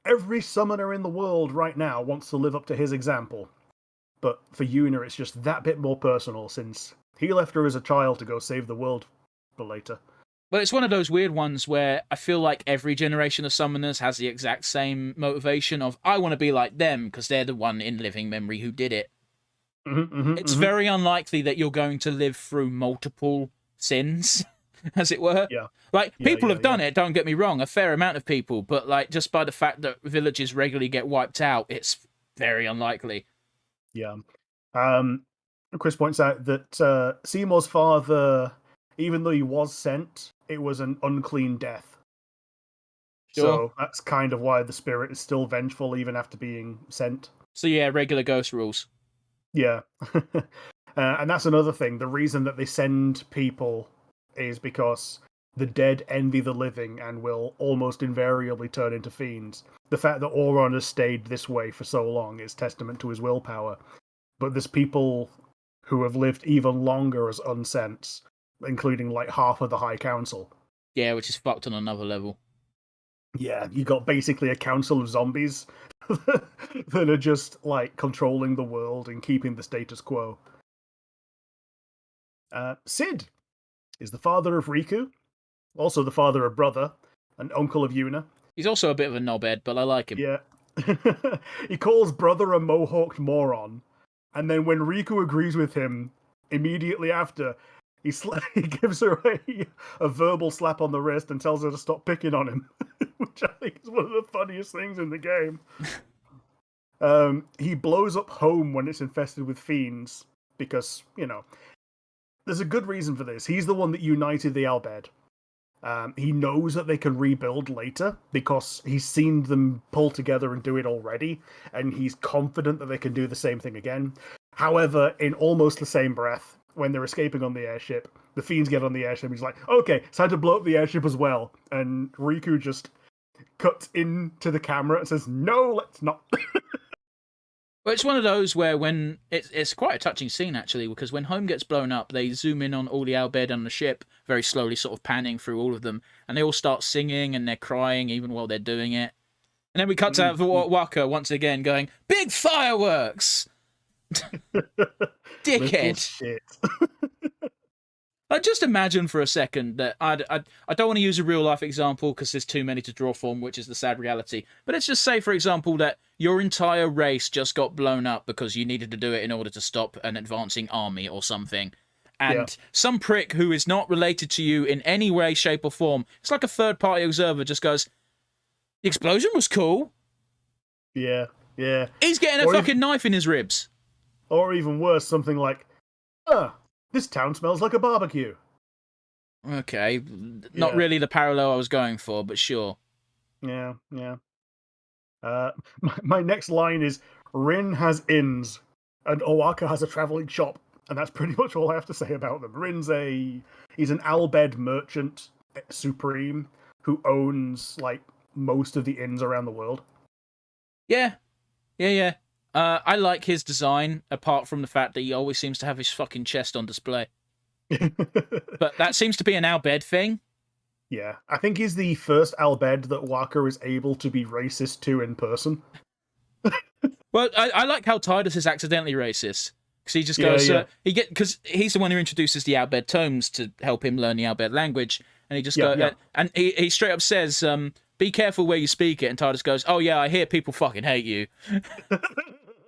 Every summoner in the world right now wants to live up to his example. But for Yuna, it's just that bit more personal, since he left her as a child to go save the world for later. But it's one of those weird ones where I feel like every generation of summoners has the exact same motivation of, I want to be like them, because they're the one in living memory who did it. It's very unlikely that you're going to live through multiple sins, as it were. Yeah. Like, people have done it, don't get me wrong, a fair amount of people, but like, just by the fact that villages regularly get wiped out, it's very unlikely. Yeah. Chris points out that Seymour's father, even though he was sent, it was an unclean death. Sure. So that's kind of why the spirit is still vengeful even after being sent. So yeah, regular ghost rules. Yeah. And that's another thing. The reason that they send people is because the dead envy the living and will almost invariably turn into fiends. The fact that Auron has stayed this way for so long is testament to his willpower. But there's people who have lived even longer as unsents, including like half of the High Council. Yeah, which is fucked on another level. Yeah, you got basically a council of zombies that are just like controlling the world and keeping the status quo. Sid is the father of Riku, also the father of Brother, and uncle of Yuna. He's also a bit of a knobhead, but I like him. Yeah. He calls Brother a mohawked moron, and then when Riku agrees with him, immediately after, he gives her a verbal slap on the wrist and tells her to stop picking on him, which I think is one of the funniest things in the game. He blows up home when it's infested with fiends, because, there's a good reason for this. He's the one that united the Albed. He knows that they can rebuild later because he's seen them pull together and do it already, and he's confident that they can do the same thing again. However, in almost the same breath, when they're escaping on the airship, the fiends get on the airship, he's like, okay, it's time to blow up the airship as well. And Riku just cuts into the camera and says, no, let's not. Well, it's one of those where when it's quite a touching scene, actually, because when home gets blown up, they zoom in on all the Albed on the ship, very slowly sort of panning through all of them, and they all start singing and they're crying even while they're doing it. And then we cut to Wakka once again going, big fireworks! Little Dickhead. shit. Like, just imagine for a second that I don't want to use a real life example because there's too many to draw from, which is the sad reality. But let's just say, for example, that your entire race just got blown up because you needed to do it in order to stop an advancing army or something. And some prick who is not related to you in any way, shape, or form, it's like a third party observer, just goes, the explosion was cool. Yeah, yeah. He's getting a fucking knife in his ribs. Or even worse, something like, this town smells like a barbecue. Okay, not really the parallel I was going for, but sure. Yeah, yeah. My next line is, Rin has inns, and Owaka has a travelling shop. And that's pretty much all I have to say about them. He's an Albed merchant supreme who owns, like, most of the inns around the world. Yeah. I like his design, apart from the fact that he always seems to have his fucking chest on display. But that seems to be an Albed thing. Yeah, I think he's the first Albed that Wakka is able to be racist to in person. Well, I like how Tidus is accidentally racist. Because he just goes, because he's the one who introduces the Albed tomes to help him learn the Albed language. And he just goes, and he straight up says, be careful where you speak it. And Tidus goes, oh yeah, I hear people fucking hate you.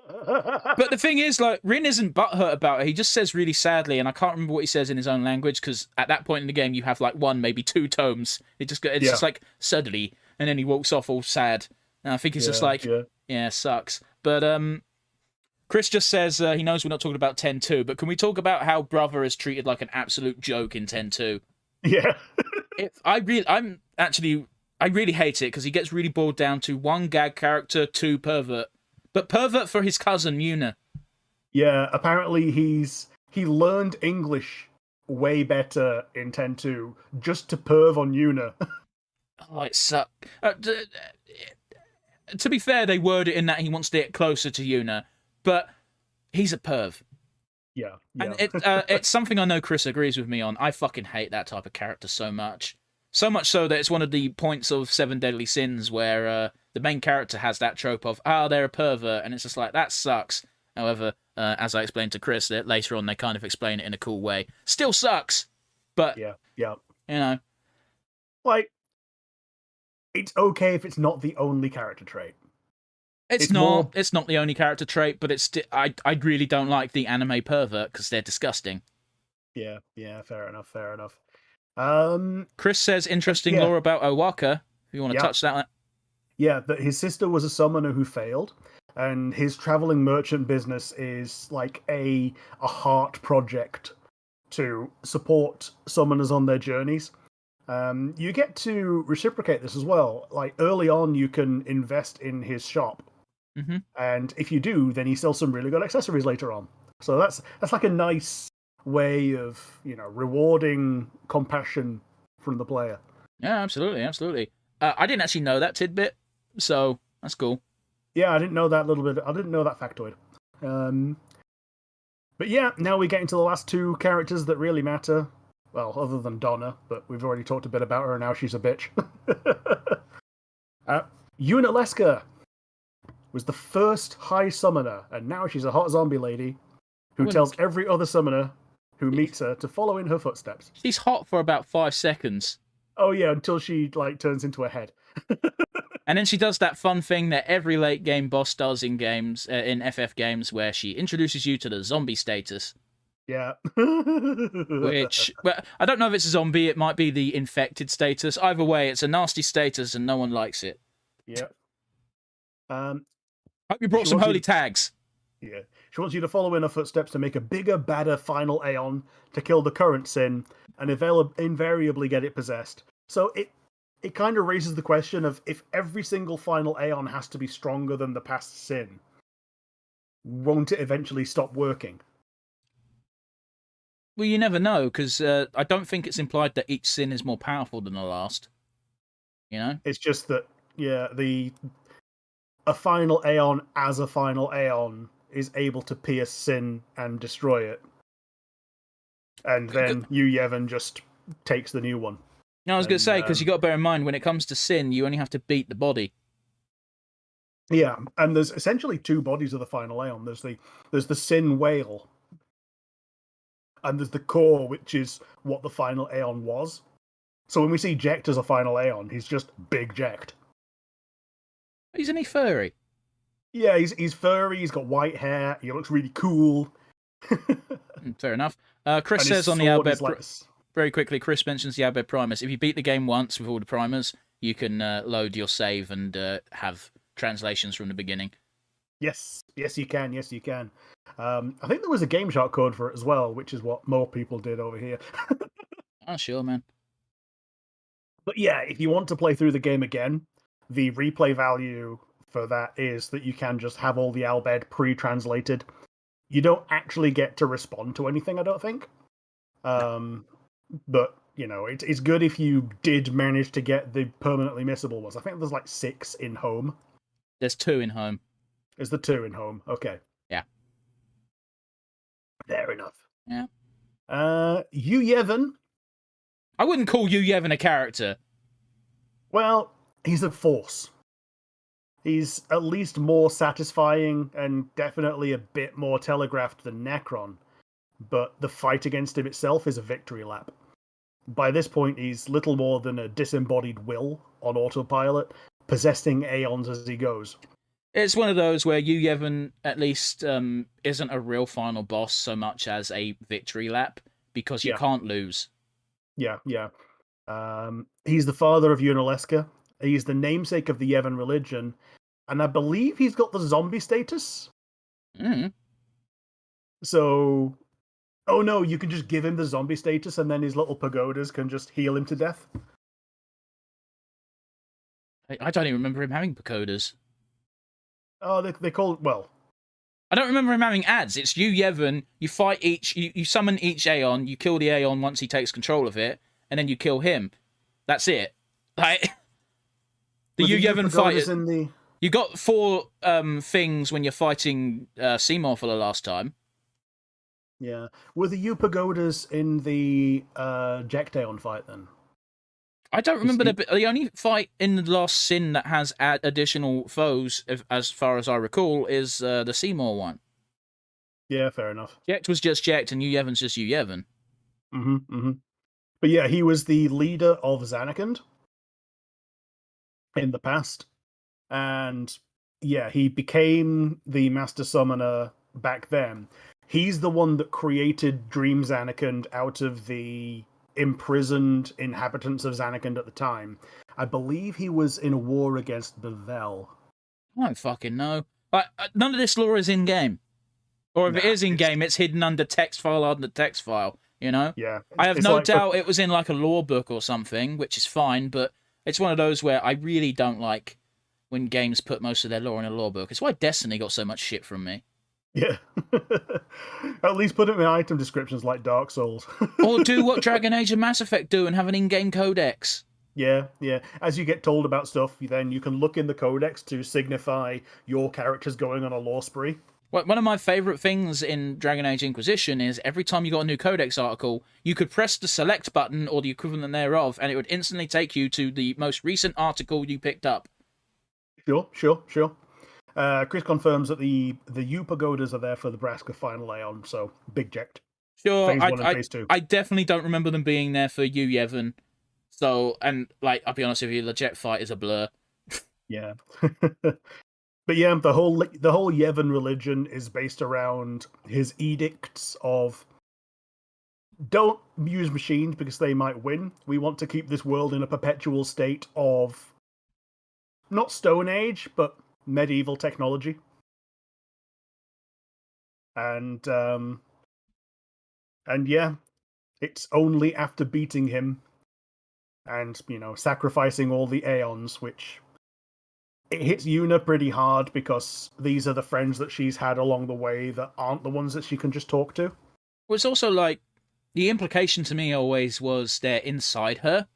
But the thing is, like, Rin isn't butthurt about it. He just says really sadly, and I can't remember what he says in his own language, because at that point in the game, you have like one, maybe two tomes. It's just like, suddenly, and then he walks off all sad. And I think he's just like, yeah, sucks. But, Chris just says he knows we're not talking about 10-2, but can we talk about how Brother is treated like an absolute joke in 10-2? Yeah. I really hate it because he gets really boiled down to one gag character, two pervert. But pervert for his cousin, Yuna. Yeah, apparently he learned English way better in 10-2 just to perv on Yuna. Oh, it sucks. To be fair, they word it in that he wants to get closer to Yuna. But he's a perv. Yeah. And it's something I know Chris agrees with me on. I fucking hate that type of character so much. So much so that it's one of the points of Seven Deadly Sins where the main character has that trope of, they're a pervert, and it's just like, that sucks. However, as I explained to Chris, that later on they kind of explain it in a cool way. Still sucks, but, yeah. You know. Like, it's okay if it's not the only character trait. It's not the only character trait, but I really don't like the anime pervert because they're disgusting. Yeah, fair enough. Chris says interesting lore about Owaka. If you want to touch that. Yeah, that his sister was a summoner who failed, and his traveling merchant business is like a heart project to support summoners on their journeys. You get to reciprocate this as well. Like, early on, you can invest in his shop. Mm-hmm. And if you do, then he sells some really good accessories later on. So that's like a nice way of, rewarding compassion from the player. Yeah, absolutely. I didn't actually know that tidbit, so that's cool. Yeah, I didn't know that little bit. I didn't know that factoid. But yeah, now we get into the last two characters that really matter. Well, other than Donna, but we've already talked a bit about her, and now she's a bitch. Yuna Leska was the first high summoner, and now she's a hot zombie lady who tells every other summoner who meets her to follow in her footsteps. She's hot for about 5 seconds. Oh yeah, until she turns into a head. And then she does that fun thing that every late game boss does in games, in FF games, where she introduces you to the zombie status. Yeah. Which, well, I don't know if it's a zombie, it might be the infected status. Either way, it's a nasty status and no one likes it. Yeah. Hope you brought some holy tags. Yeah. She wants you to follow in her footsteps to make a bigger, badder final Aeon to kill the current sin and invariably get it possessed. So it kind of raises the question of, if every single final Aeon has to be stronger than the past sin, won't it eventually stop working? Well, you never know, because I don't think it's implied that each sin is more powerful than the last. It's just that, a final Aeon as a final Aeon is able to pierce sin and destroy it. And then Yu Yevon just takes the new one. No, I was going to say, because you got to bear in mind, when it comes to sin, you only have to beat the body. Yeah, and there's essentially two bodies of the final Aeon. There's the Sin Whale, and there's the core, which is what the final Aeon was. So when we see Jecht as a final Aeon, he's just big Jecht. Isn't he furry? Yeah, he's furry. He's got white hair. He looks really cool. Fair enough. Chris And his says on the sword Albed is like very quickly. Chris mentions the Albed Primus. If you beat the game once with all the primers, you can load your save and have translations from the beginning. yes, you can. Yes, you can. I think there was a Game Shark code for it as well, which is what more people did over here. Oh, sure, man. But yeah, if you want to play through the game again, the replay value for that is that you can just have all the Albed pre-translated. You don't actually get to respond to anything, I don't think. But you know, it's good if you did manage to get the permanently missable ones. I think there's like 6 in home. There's 2 in home. Is the 2 in home? Okay. Yeah. Fair enough. Yeah. Yu Yevon. I wouldn't call Yu Yevon a character. Well, he's a force. He's at least more satisfying and definitely a bit more telegraphed than Necron. But the fight against him itself is a victory lap. By this point, he's little more than a disembodied will on autopilot, possessing Aeons as he goes. It's one of those where Yu Yevon at least isn't a real final boss so much as a victory lap, because you can't lose. Yeah. He's the father of Unalesca. He's the namesake of the Yevon religion, and I believe he's got the zombie status. So, oh no, you can just give him the zombie status, and then his little pagodas can just heal him to death. I don't even remember him having pagodas. Oh, they call it, well, I don't remember him having ads. It's Yu Yevon. You fight each. You summon each Aeon. You kill the Aeon once he takes control of it, and then you kill him. That's it. Like the Yu Yevon fight. You got 4 things when you're fighting Seymour for the last time. Yeah, were the Yu pagodas in the Jecht Aeon fight then? I don't remember the only fight in the last Sin that has additional foes, as far as I recall, is the Seymour one. Yeah, fair enough. Jecht was just Jecht, and Yu Yevon's just Yu Yevon. But yeah, he was the leader of Zanarkand in the past, and yeah, he became the Master Summoner back then. He's the one that created Dream Zanarkand out of the imprisoned inhabitants of Zanarkand at the time. I believe he was in a war against Bevelle. I don't fucking know. But none of this lore is in game, or if it is in game, it's hidden under text file under text file. You know. Yeah. I have no doubt it was in like a lore book or something, which is fine. But it's one of those where I really don't like when games put most of their lore in a lore book. It's why Destiny got so much shit from me. Yeah. At least put it in item descriptions like Dark Souls. Or do what Dragon Age and Mass Effect do and have an in-game codex. Yeah. As you get told about stuff, then you can look in the codex to signify your character's going on a lore spree. One of my favourite things in Dragon Age Inquisition is every time you got a new codex article, you could press the select button or the equivalent thereof, and it would instantly take you to the most recent article you picked up. Sure. Chris confirms that the Yu pagodas are there for the Braska Final Aeon, so big Jecht. Sure, Phase 1 and Phase 2. I definitely don't remember them being there for Yu Yevon. So, and like, I'll be honest with you, the Jecht fight is a blur. Yeah. But yeah, the whole Yevon religion is based around his edicts of don't use machines because they might win. We want to keep this world in a perpetual state of not Stone Age, but medieval technology. And yeah, it's only after beating him and, you know, sacrificing all the Aeons, which it hits Yuna pretty hard because these are the friends that she's had along the way that aren't the ones that she can just talk to. Well, it's also like, the implication to me always was they're inside her.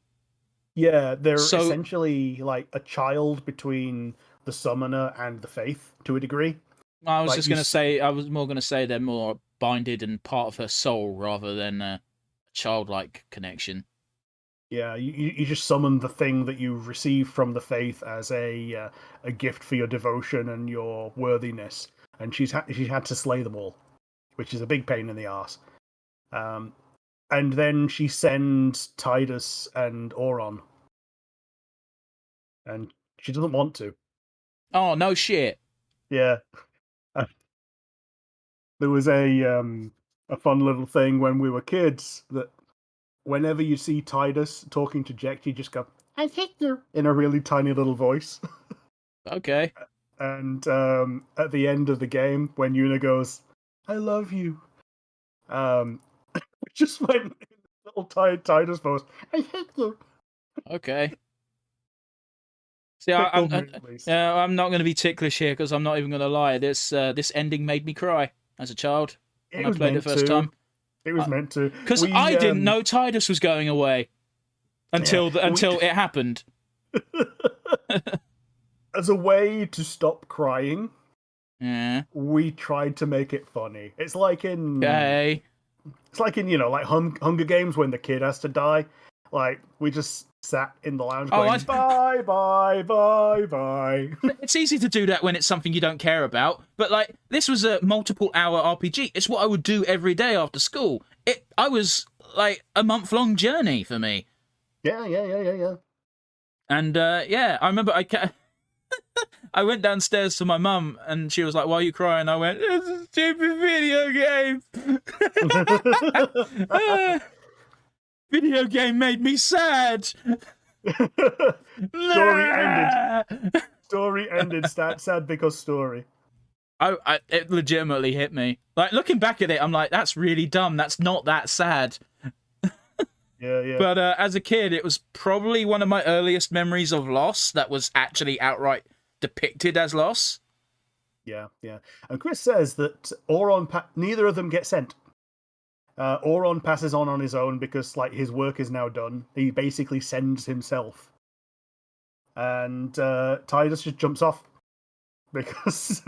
Yeah, they're essentially like a child between the Summoner and the Faith, to a degree. I was more going to say they're more binded and part of her soul rather than a childlike connection. Yeah, you just summon the thing that you receive from the faith as a gift for your devotion and your worthiness, and she's had to slay them all, which is a big pain in the arse. And then she sends Titus and Auron, and she doesn't want to. Oh, no shit. Yeah, there was a fun little thing when we were kids that whenever you see Titus talking to Jack, you just go, "I hate you," in a really tiny little voice. Okay. And at the end of the game, when Yuna goes, "I love you," just went in little Titus voice, "I hate you." Okay. See, I'm not going to be ticklish here because I'm not even going to lie. This ending made me cry as a child when I played it first time. It was meant to. Because I didn't know Titus was going away until it happened. As a way to stop crying, we tried to make it funny. It's like in like Hunger Games when the kid has to die. Like we just sat in the lounge going, bye, bye, bye, bye. It's easy to do that when it's something you don't care about, but like this was a multiple-hour RPG. It's what I would do every day after school. I was like a month-long journey for me. Yeah. And I remember I went downstairs to my mum, and she was like, "Why are you crying?" I went, "It's a stupid video game." Video game made me sad. Story ended. Sad because story. It legitimately hit me. Like looking back at it, I'm like, that's really dumb. That's not that sad. Yeah. But as a kid, it was probably one of my earliest memories of loss that was actually outright depicted as loss. Yeah. And Chris says that neither of them get sent. Auron passes on his own because like his work is now done. He basically sends himself, and Titus just jumps off because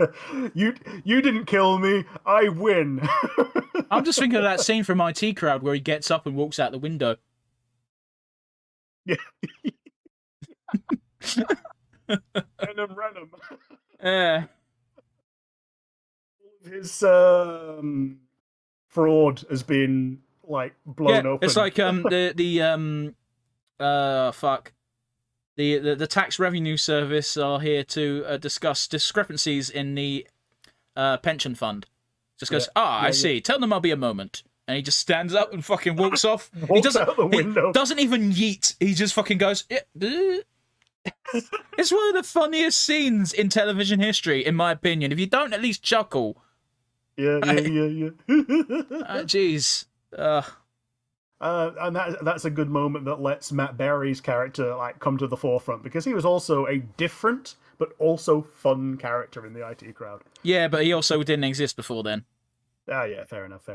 you didn't kill me. I win. I'm just thinking of that scene from IT Crowd where he gets up and walks out the window. Yeah. Venom. Yeah. His fraud has been like blown open. It's like the tax revenue service are here to discuss discrepancies in the pension fund. Just goes, I see. Tell them I'll be a moment. And he just stands up and fucking walks off. Walks out the window. He doesn't even yeet. He just fucking goes. It's one of the funniest scenes in television history, in my opinion. If you don't at least chuckle. Yeah. Jeez. And that's a good moment that lets Matt Berry's character like come to the forefront because he was also a different but also fun character in the IT Crowd. Yeah, but he also didn't exist before then. Yeah, fair enough.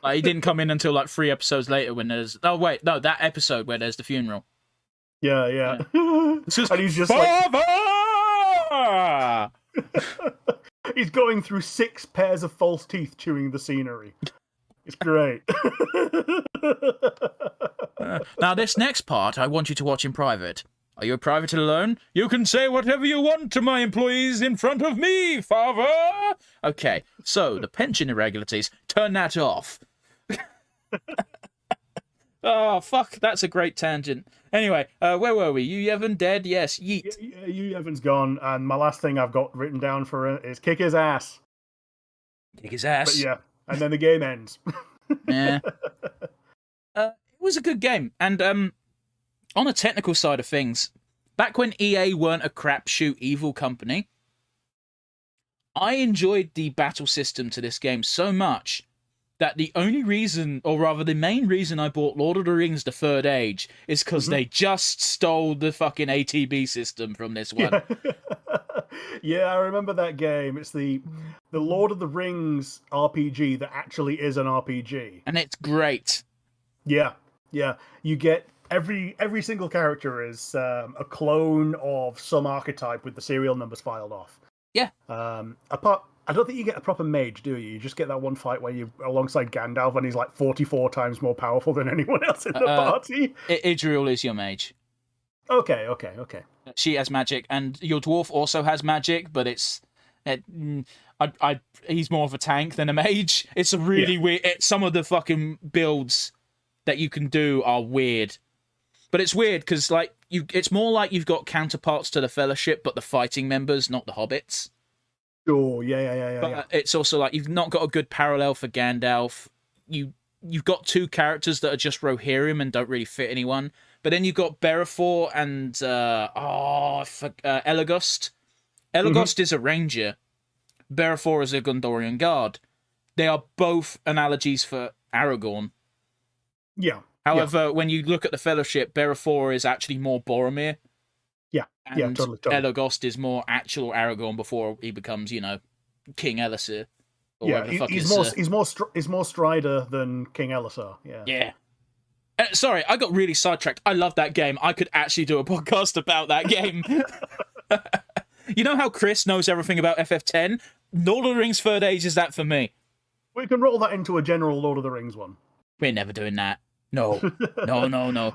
Like, he didn't come in until like 3 episodes later when there's... Oh, wait, no, that episode where there's the funeral. Yeah. And he's just Father! like... He's going through 6 pairs of false teeth chewing the scenery. It's great. Now, this next part, I want you to watch in private. Are you a private alone? You can say whatever you want to my employees in front of me, father! Okay, so, the pension irregularities, turn that off. Oh, fuck, that's a great tangent. Anyway, where were we? You Yevon dead? Yes, yeet. Yeah, you Yevon's gone, and my last thing I've got written down for it is kick his ass. Kick his ass. But yeah, and then the game ends. Yeah. It was a good game, and on a technical side of things, back when EA weren't a crapshoot evil company, I enjoyed the battle system to this game so much that the only reason, or rather the main reason I bought Lord of the Rings The Third Age is because they just stole the fucking ATB system from this one. Yeah, I remember that game. It's the Lord of the Rings RPG that actually is an RPG. And it's great. Yeah. You get every single character is a clone of some archetype with the serial numbers filed off. Yeah. Apart I don't think you get a proper mage, do you? You just get that one fight where you're alongside Gandalf and he's like 44 times more powerful than anyone else in the party. Idril is your mage. Okay. She has magic, and your dwarf also has magic, but it's... he's more of a tank than a mage. It's a really weird... some of the fucking builds that you can do are weird. But it's weird, because like it's more like you've got counterparts to the Fellowship, but the fighting members, not the hobbits. Sure, yeah. But it's also like you've not got a good parallel for Gandalf. You've got two characters that are just Rohirrim and don't really fit anyone. But then you've got Berefor and Elagast. Elagast is a ranger. Berefor is a Gondorian guard. They are both analogies for Aragorn. Yeah. However, when you look at the Fellowship, Berefor is actually more Boromir. And totally. Elagast is more actual Aragorn before he becomes, King Elisir. He's more Strider than King Elisir. Yeah. Sorry, I got really sidetracked. I love that game. I could actually do a podcast about that game. You know how Chris knows everything about FF10? Lord of the Rings Third Age is that for me. We can roll that into a general Lord of the Rings one. We're never doing that. No. No.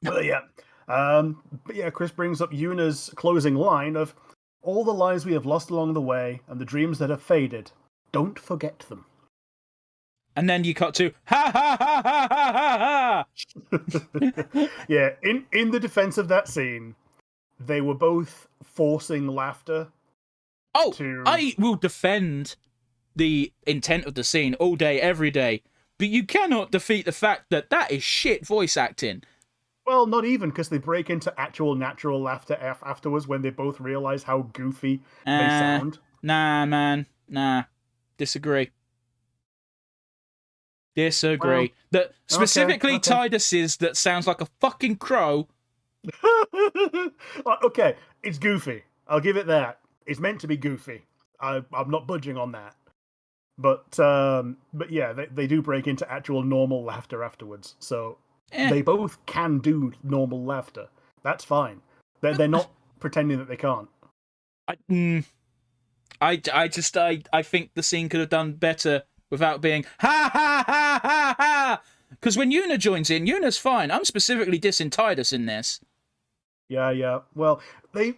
But yeah, Chris brings up Yuna's closing line of, all the lives we have lost along the way and the dreams that have faded, don't forget them. And then you cut to, ha ha ha ha ha ha. Yeah, in the defense of that scene, they were both forcing laughter. I will defend the intent of the scene all day, every day, but you cannot defeat the fact that is shit voice acting. Well, not even, because they break into actual natural laughter afterwards when they both realize how goofy they sound. Nah, man. Nah. Disagree. Well, specifically Tidus's that sounds like a fucking crow. Okay, it's goofy. I'll give it that. It's meant to be goofy. I'm not budging on that. But yeah, they do break into actual normal laughter afterwards. So they both can do normal laughter. That's fine. They're not pretending that they can't. I think the scene could have done better without being ha ha ha ha ha. Because when Yuna joins in, Yuna's fine. I'm specifically dissing Tidus in this. Yeah. Well, they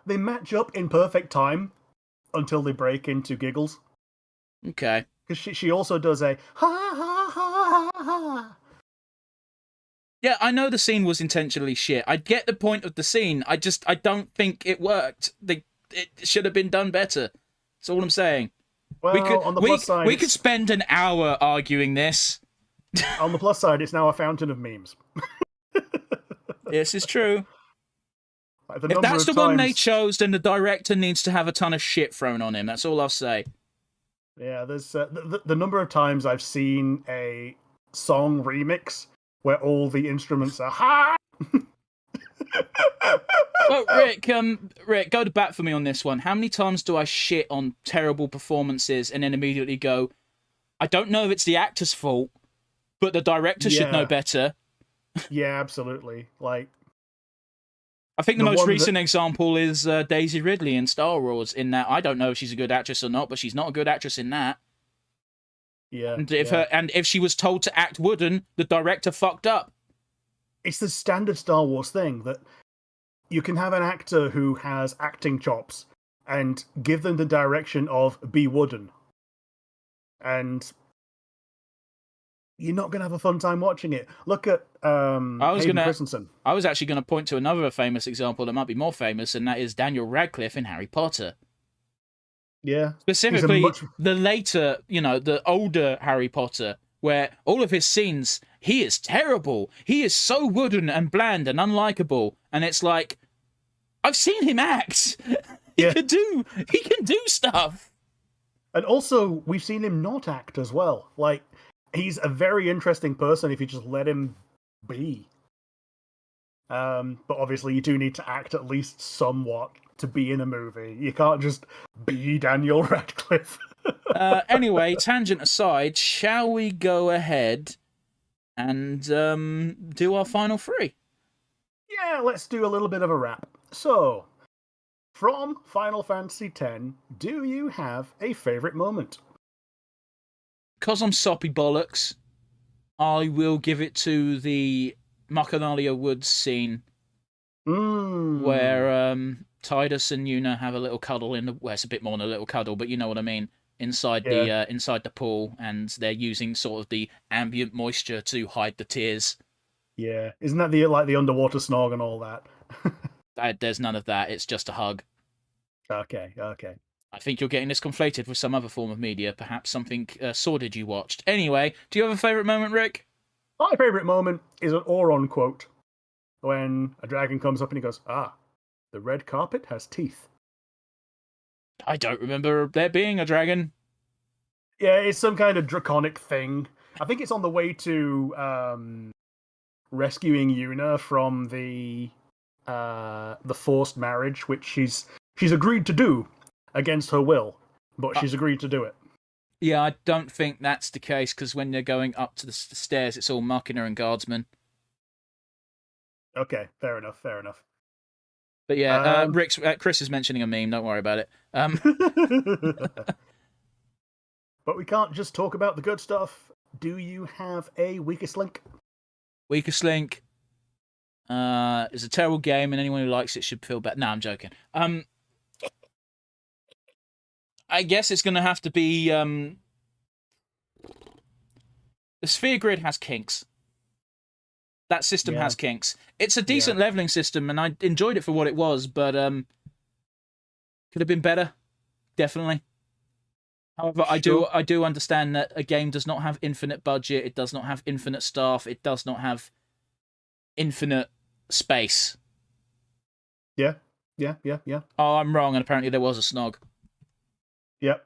match up in perfect time until they break into giggles. Okay. Because she also does a ha ha ha ha ha. Yeah, I know the scene was intentionally shit. I get the point of the scene. I don't think it worked. It should have been done better. That's all I'm saying. Well, on the plus side, we could spend an hour arguing this. On the plus side, it's now a fountain of memes. This is true. If that's the one they chose, then the director needs to have a ton of shit thrown on him. That's all I'll say. Yeah, there's the number of times I've seen a song remix where all the instruments are ha. Well, Rick, go to bat for me on this one. How many times do I shit on terrible performances and then immediately go, I don't know if it's the actor's fault, but the director should know better? Yeah, absolutely. Like, I think the most recent example is Daisy Ridley in Star Wars, in that I don't know if she's a good actress or not, but she's not a good actress in that. Yeah. And if she was told to act wooden, the director fucked up. It's the standard Star Wars thing that you can have an actor who has acting chops and give them the direction of be wooden. And you're not going to have a fun time watching it. Look at Hayden Christensen. I was actually going to point to another famous example that might be more famous, and that is Daniel Radcliffe in Harry Potter. Yeah. Specifically, the later, the older Harry Potter, where all of his scenes, he is terrible. He is so wooden and bland and unlikable. And it's like, I've seen him act. He can do stuff. And also, we've seen him not act as well. Like, he's a very interesting person if you just let him be. But obviously, you do need to act at least somewhat to be in a movie. You can't just be Daniel Radcliffe. Anyway, tangent aside, shall we go ahead and do our final three? Yeah, let's do a little bit of a wrap. So, From Final Fantasy X, do you have a favourite moment? Because I'm soppy bollocks, I will give it to the Macanalia Woods scene where Tidus and Yuna have a little cuddle in the. Well, it's a bit more than a little cuddle, but you know what I mean. Inside the pool, and they're using sort of the ambient moisture to hide the tears. Yeah, isn't that the underwater snog and all that? There's none of that. It's just a hug. Okay. I think you're getting this conflated with some other form of media, perhaps something sordid you watched. Anyway, do you have a favourite moment, Rick? My favourite moment is an Auron quote when a dragon comes up and he goes, "Ah, the red carpet has teeth." I don't remember there being a dragon. Yeah, it's some kind of draconic thing. I think it's on the way to rescuing Yuna from the forced marriage, which she's agreed to do against her will, but she's agreed to do it. Yeah, I don't think that's the case, because when they're going up to the stairs, it's all Machina and guardsmen. Okay, fair enough. But yeah, Chris is mentioning a meme. Don't worry about it. But we can't just talk about the good stuff. Do you have a weakest link? Weakest link is a terrible game, and anyone who likes it should feel bad. No, I'm joking. I guess it's going to have to be the Sphere Grid has kinks. That system has kinks. It's a decent leveling system, and I enjoyed it for what it was, but could have been better, definitely. However, sure. I do understand that a game does not have infinite budget. It does not have infinite staff. It does not have infinite space. Yeah. Oh, I'm wrong, and apparently there was a snog. Yep.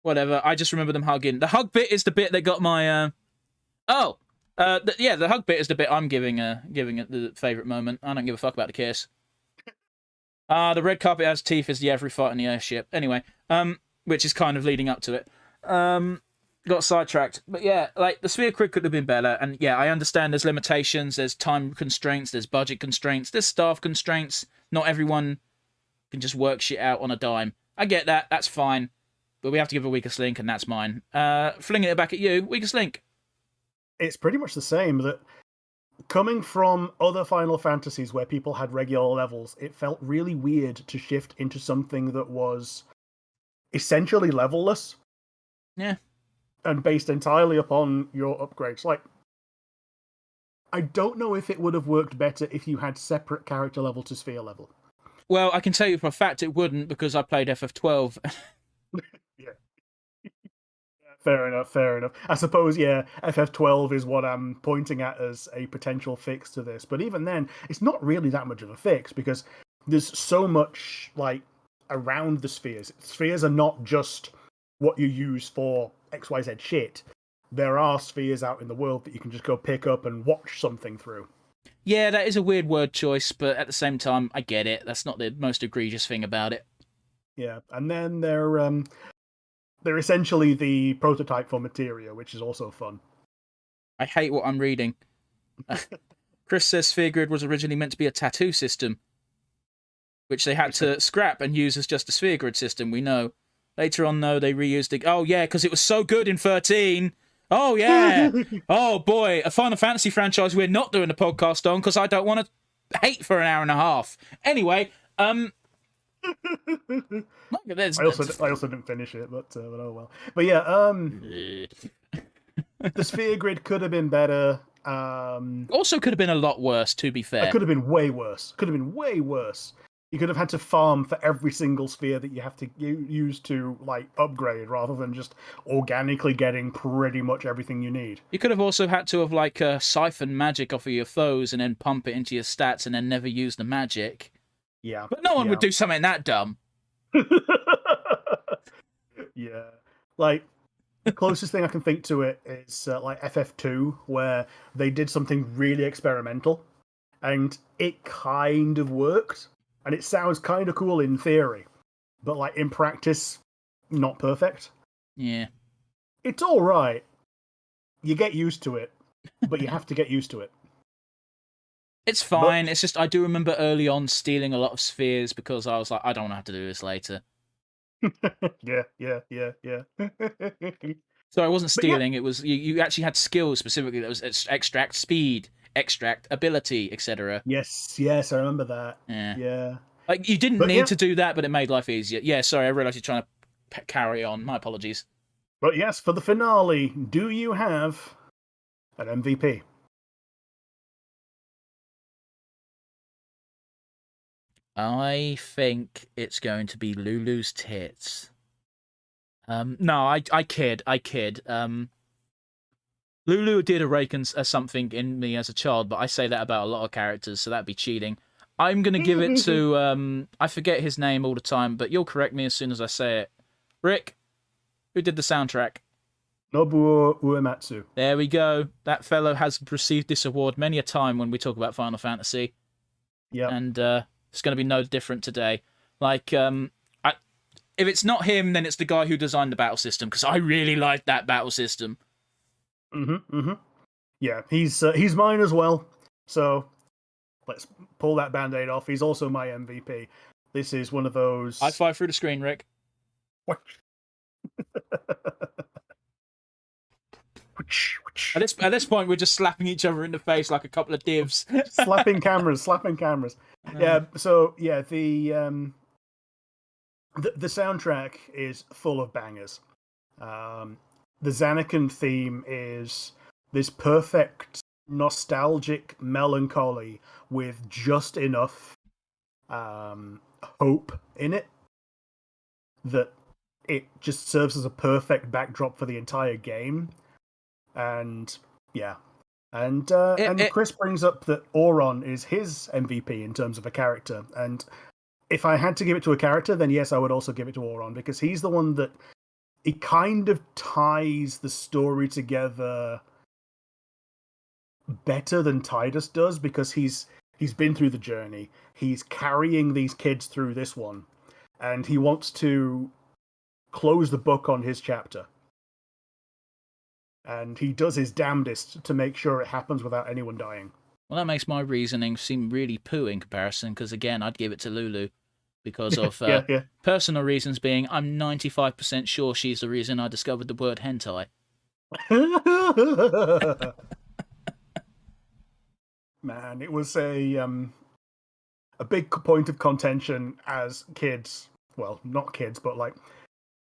Whatever. I just remember them hugging. The hug bit is the bit that got my. The hug bit is the bit I'm giving it the favourite moment. I don't give a fuck about the kiss. The red carpet has teeth is the every fight in the airship. Anyway, which is kind of leading up to it. Got sidetracked. But yeah, like, the Sphere Grid could have been better. And yeah, I understand there's limitations, there's time constraints, there's budget constraints, there's staff constraints. Not everyone can just work shit out on a dime. I get that, that's fine. But we have to give a weakest link, and that's mine. Flinging it back at you, weakest link. It's pretty much the same. That coming from other Final Fantasies where people had regular levels, it felt really weird to shift into something that was essentially levelless. Yeah. And based entirely upon your upgrades. Like, I don't know if it would have worked better if you had separate character level to sphere level. Well, I can tell you for a fact it wouldn't, because I played FF12. Yeah. Fair enough. I suppose, yeah, FF12 is what I'm pointing at as a potential fix to this. But even then, it's not really that much of a fix, because there's so much, like, around the spheres. Spheres are not just what you use for XYZ shit. There are spheres out in the world that you can just go pick up and watch something through. Yeah, that is a weird word choice, but at the same time, I get it. That's not the most egregious thing about it. Yeah, and then they're essentially the prototype for Materia, which is also fun. I hate what I'm reading. Chris says Sphere Grid was originally meant to be a tattoo system, which they had to scrap and use as just a Sphere Grid system, we know. Later on, though, they reused it. Oh, yeah, because it was so good in 13. Oh, yeah. Oh, boy. A Final Fantasy franchise we're not doing a podcast on, because I don't want to hate for an hour and a half. Anyway, I also didn't finish it, but oh well. But yeah, the Sphere Grid could have been better. Also could have been a lot worse, to be fair. It could have been way worse. You could have had to farm for every single sphere that you have to use to, like, upgrade, rather than just organically getting pretty much everything you need. You could have also had to have, like, siphon magic off of your foes and then pump it into your stats and then never use the magic. Yeah. But no one would do something that dumb. Yeah. Like, the closest thing I can think to it is, like, FF2, where they did something really experimental, and it kind of worked. And it sounds kind of cool in theory, but, like, in practice, not perfect. Yeah. It's all right. You get used to it, but you have to get used to it. It's fine. It's just I do remember early on stealing a lot of spheres because I was like, I don't want to have to do this later. Yeah. So I wasn't But yeah, stealing. It was you actually had skills specifically that was extract speed, extract ability, etc. yes, I remember that. Yeah. Yeah. Like you didn't But need yeah, to do that, but it made life easier. Yeah, sorry, I realised you're trying to carry on. My apologies. but yes, for the finale, do you have an MVP? I think it's going to be Lulu's tits. No, I kid. Lulu did awaken something in me as a child, but I say that about a lot of characters, so that'd be cheating. I'm gonna give it to I forget his name all the time, but you'll correct me as soon as I say it. Rick, who did the soundtrack? Nobuo Uematsu. There we go. That fellow has received this award many a time when we talk about Final Fantasy. Yeah. And it's going to be no different today. Like, if it's not him, then it's the guy who designed the battle system, because I really like that battle system. Yeah, he's mine as well. So let's pull that band-aid off. He's also my MVP. This is one of those. High five through the screen, Rick. At this point, we're just slapping each other in the face like a couple of divs. slapping cameras. Yeah. So yeah, the soundtrack is full of bangers. The Zanakan theme is this perfect nostalgic melancholy with just enough hope in it that it just serves as a perfect backdrop for the entire game. And yeah, and Chris brings up that Auron is his MVP in terms of a character. And if I had to give it to a character, then yes, I would also give it to Auron, because he's the one that he kind of ties the story together better than Tidus does, because he's been through the journey. He's carrying these kids through this one, and he wants to close the book on his chapter. And he does his damnedest to make sure it happens without anyone dying. Well, that makes my reasoning seem really poo in comparison, because again, I'd give it to Lulu because of personal reasons, being I'm 95% sure she's the reason I discovered the word hentai. Man, it was a big point of contention as kids. Well, not kids, but like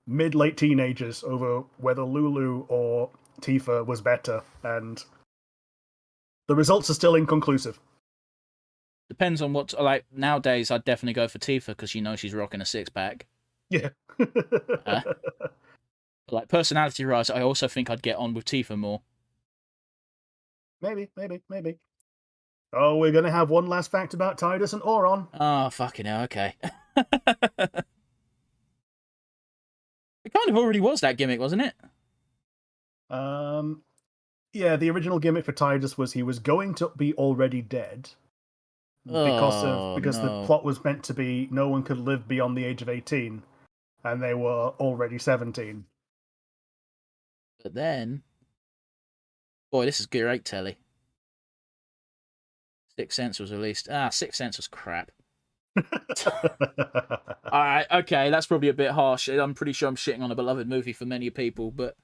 mid-late teenagers, over whether Lulu or Tifa was better, and the results are still inconclusive. Depends on what, like, nowadays I'd definitely go for Tifa because she's rocking a six-pack. Yeah. Like, personality-wise, I also think I'd get on with Tifa more. Maybe. Oh, we're going to have one last fact about Tidus and Auron. Oh, fucking hell, okay. It kind of already was that gimmick, wasn't it? Yeah, the original gimmick for Tidus was he was going to be already dead because the plot was meant to be no one could live beyond the age of 18, and they were already 17. But then, boy, this is great telly. Sixth Sense was released. Sixth Sense was crap. Alright, okay, that's probably a bit harsh. I'm pretty sure I'm shitting on a beloved movie for many people, but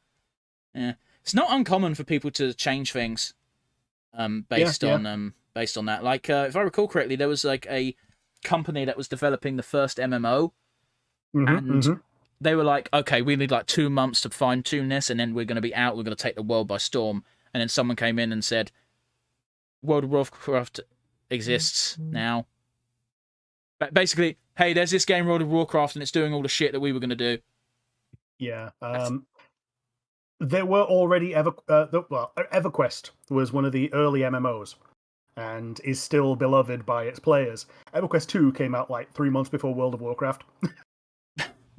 yeah. It's not uncommon for people to change things based on that. Like, if I recall correctly, there was like a company that was developing the first MMO, and they were like, okay, we need like 2 months to fine-tune this, and then we're going to be out, we're going to take the world by storm. And then someone came in and said, World of Warcraft exists now. But basically, hey, there's this game, World of Warcraft, and it's doing all the shit that we were going to do. Yeah. There were already EverQuest was one of the early MMOs and is still beloved by its players. EverQuest 2 came out like 3 months before World of Warcraft.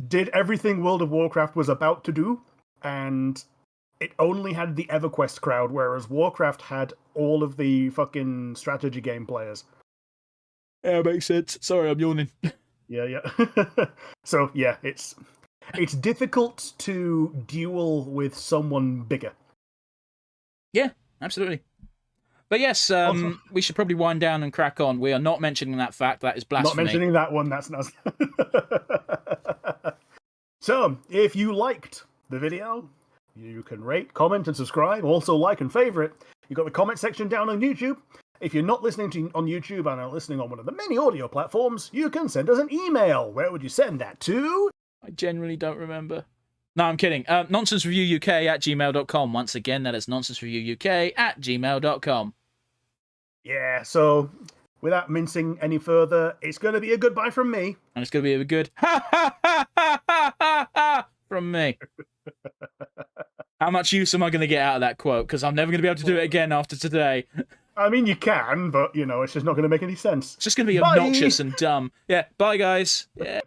Did everything World of Warcraft was about to do, and it only had the EverQuest crowd, whereas Warcraft had all of the fucking strategy game players. Yeah, makes sense. Sorry, I'm yawning. Yeah. So, yeah, it's difficult to duel with someone bigger. Yeah, absolutely. But yes, we should probably wind down and crack on. We are not mentioning that fact. That is blasphemy. Not mentioning that one. That's not. So, if you liked the video, you can rate, comment, and subscribe. Also, like and favorite. You've got the comment section down on YouTube. If you're not listening on YouTube and are listening on one of the many audio platforms, you can send us an email. Where would you send that to? I genuinely don't remember. No, I'm kidding. nonsensereviewuk@gmail.com. Once again, that is nonsensereviewuk@gmail.com. Yeah, so without mincing any further, it's going to be a goodbye from me. And it's going to be a good ha ha ha ha ha ha ha from me. How much use am I going to get out of that quote? Because I'm never going to be able to do it again after today. I mean, you can, but, it's just not going to make any sense. It's just going to be obnoxious and dumb. Yeah, bye, guys. Yeah.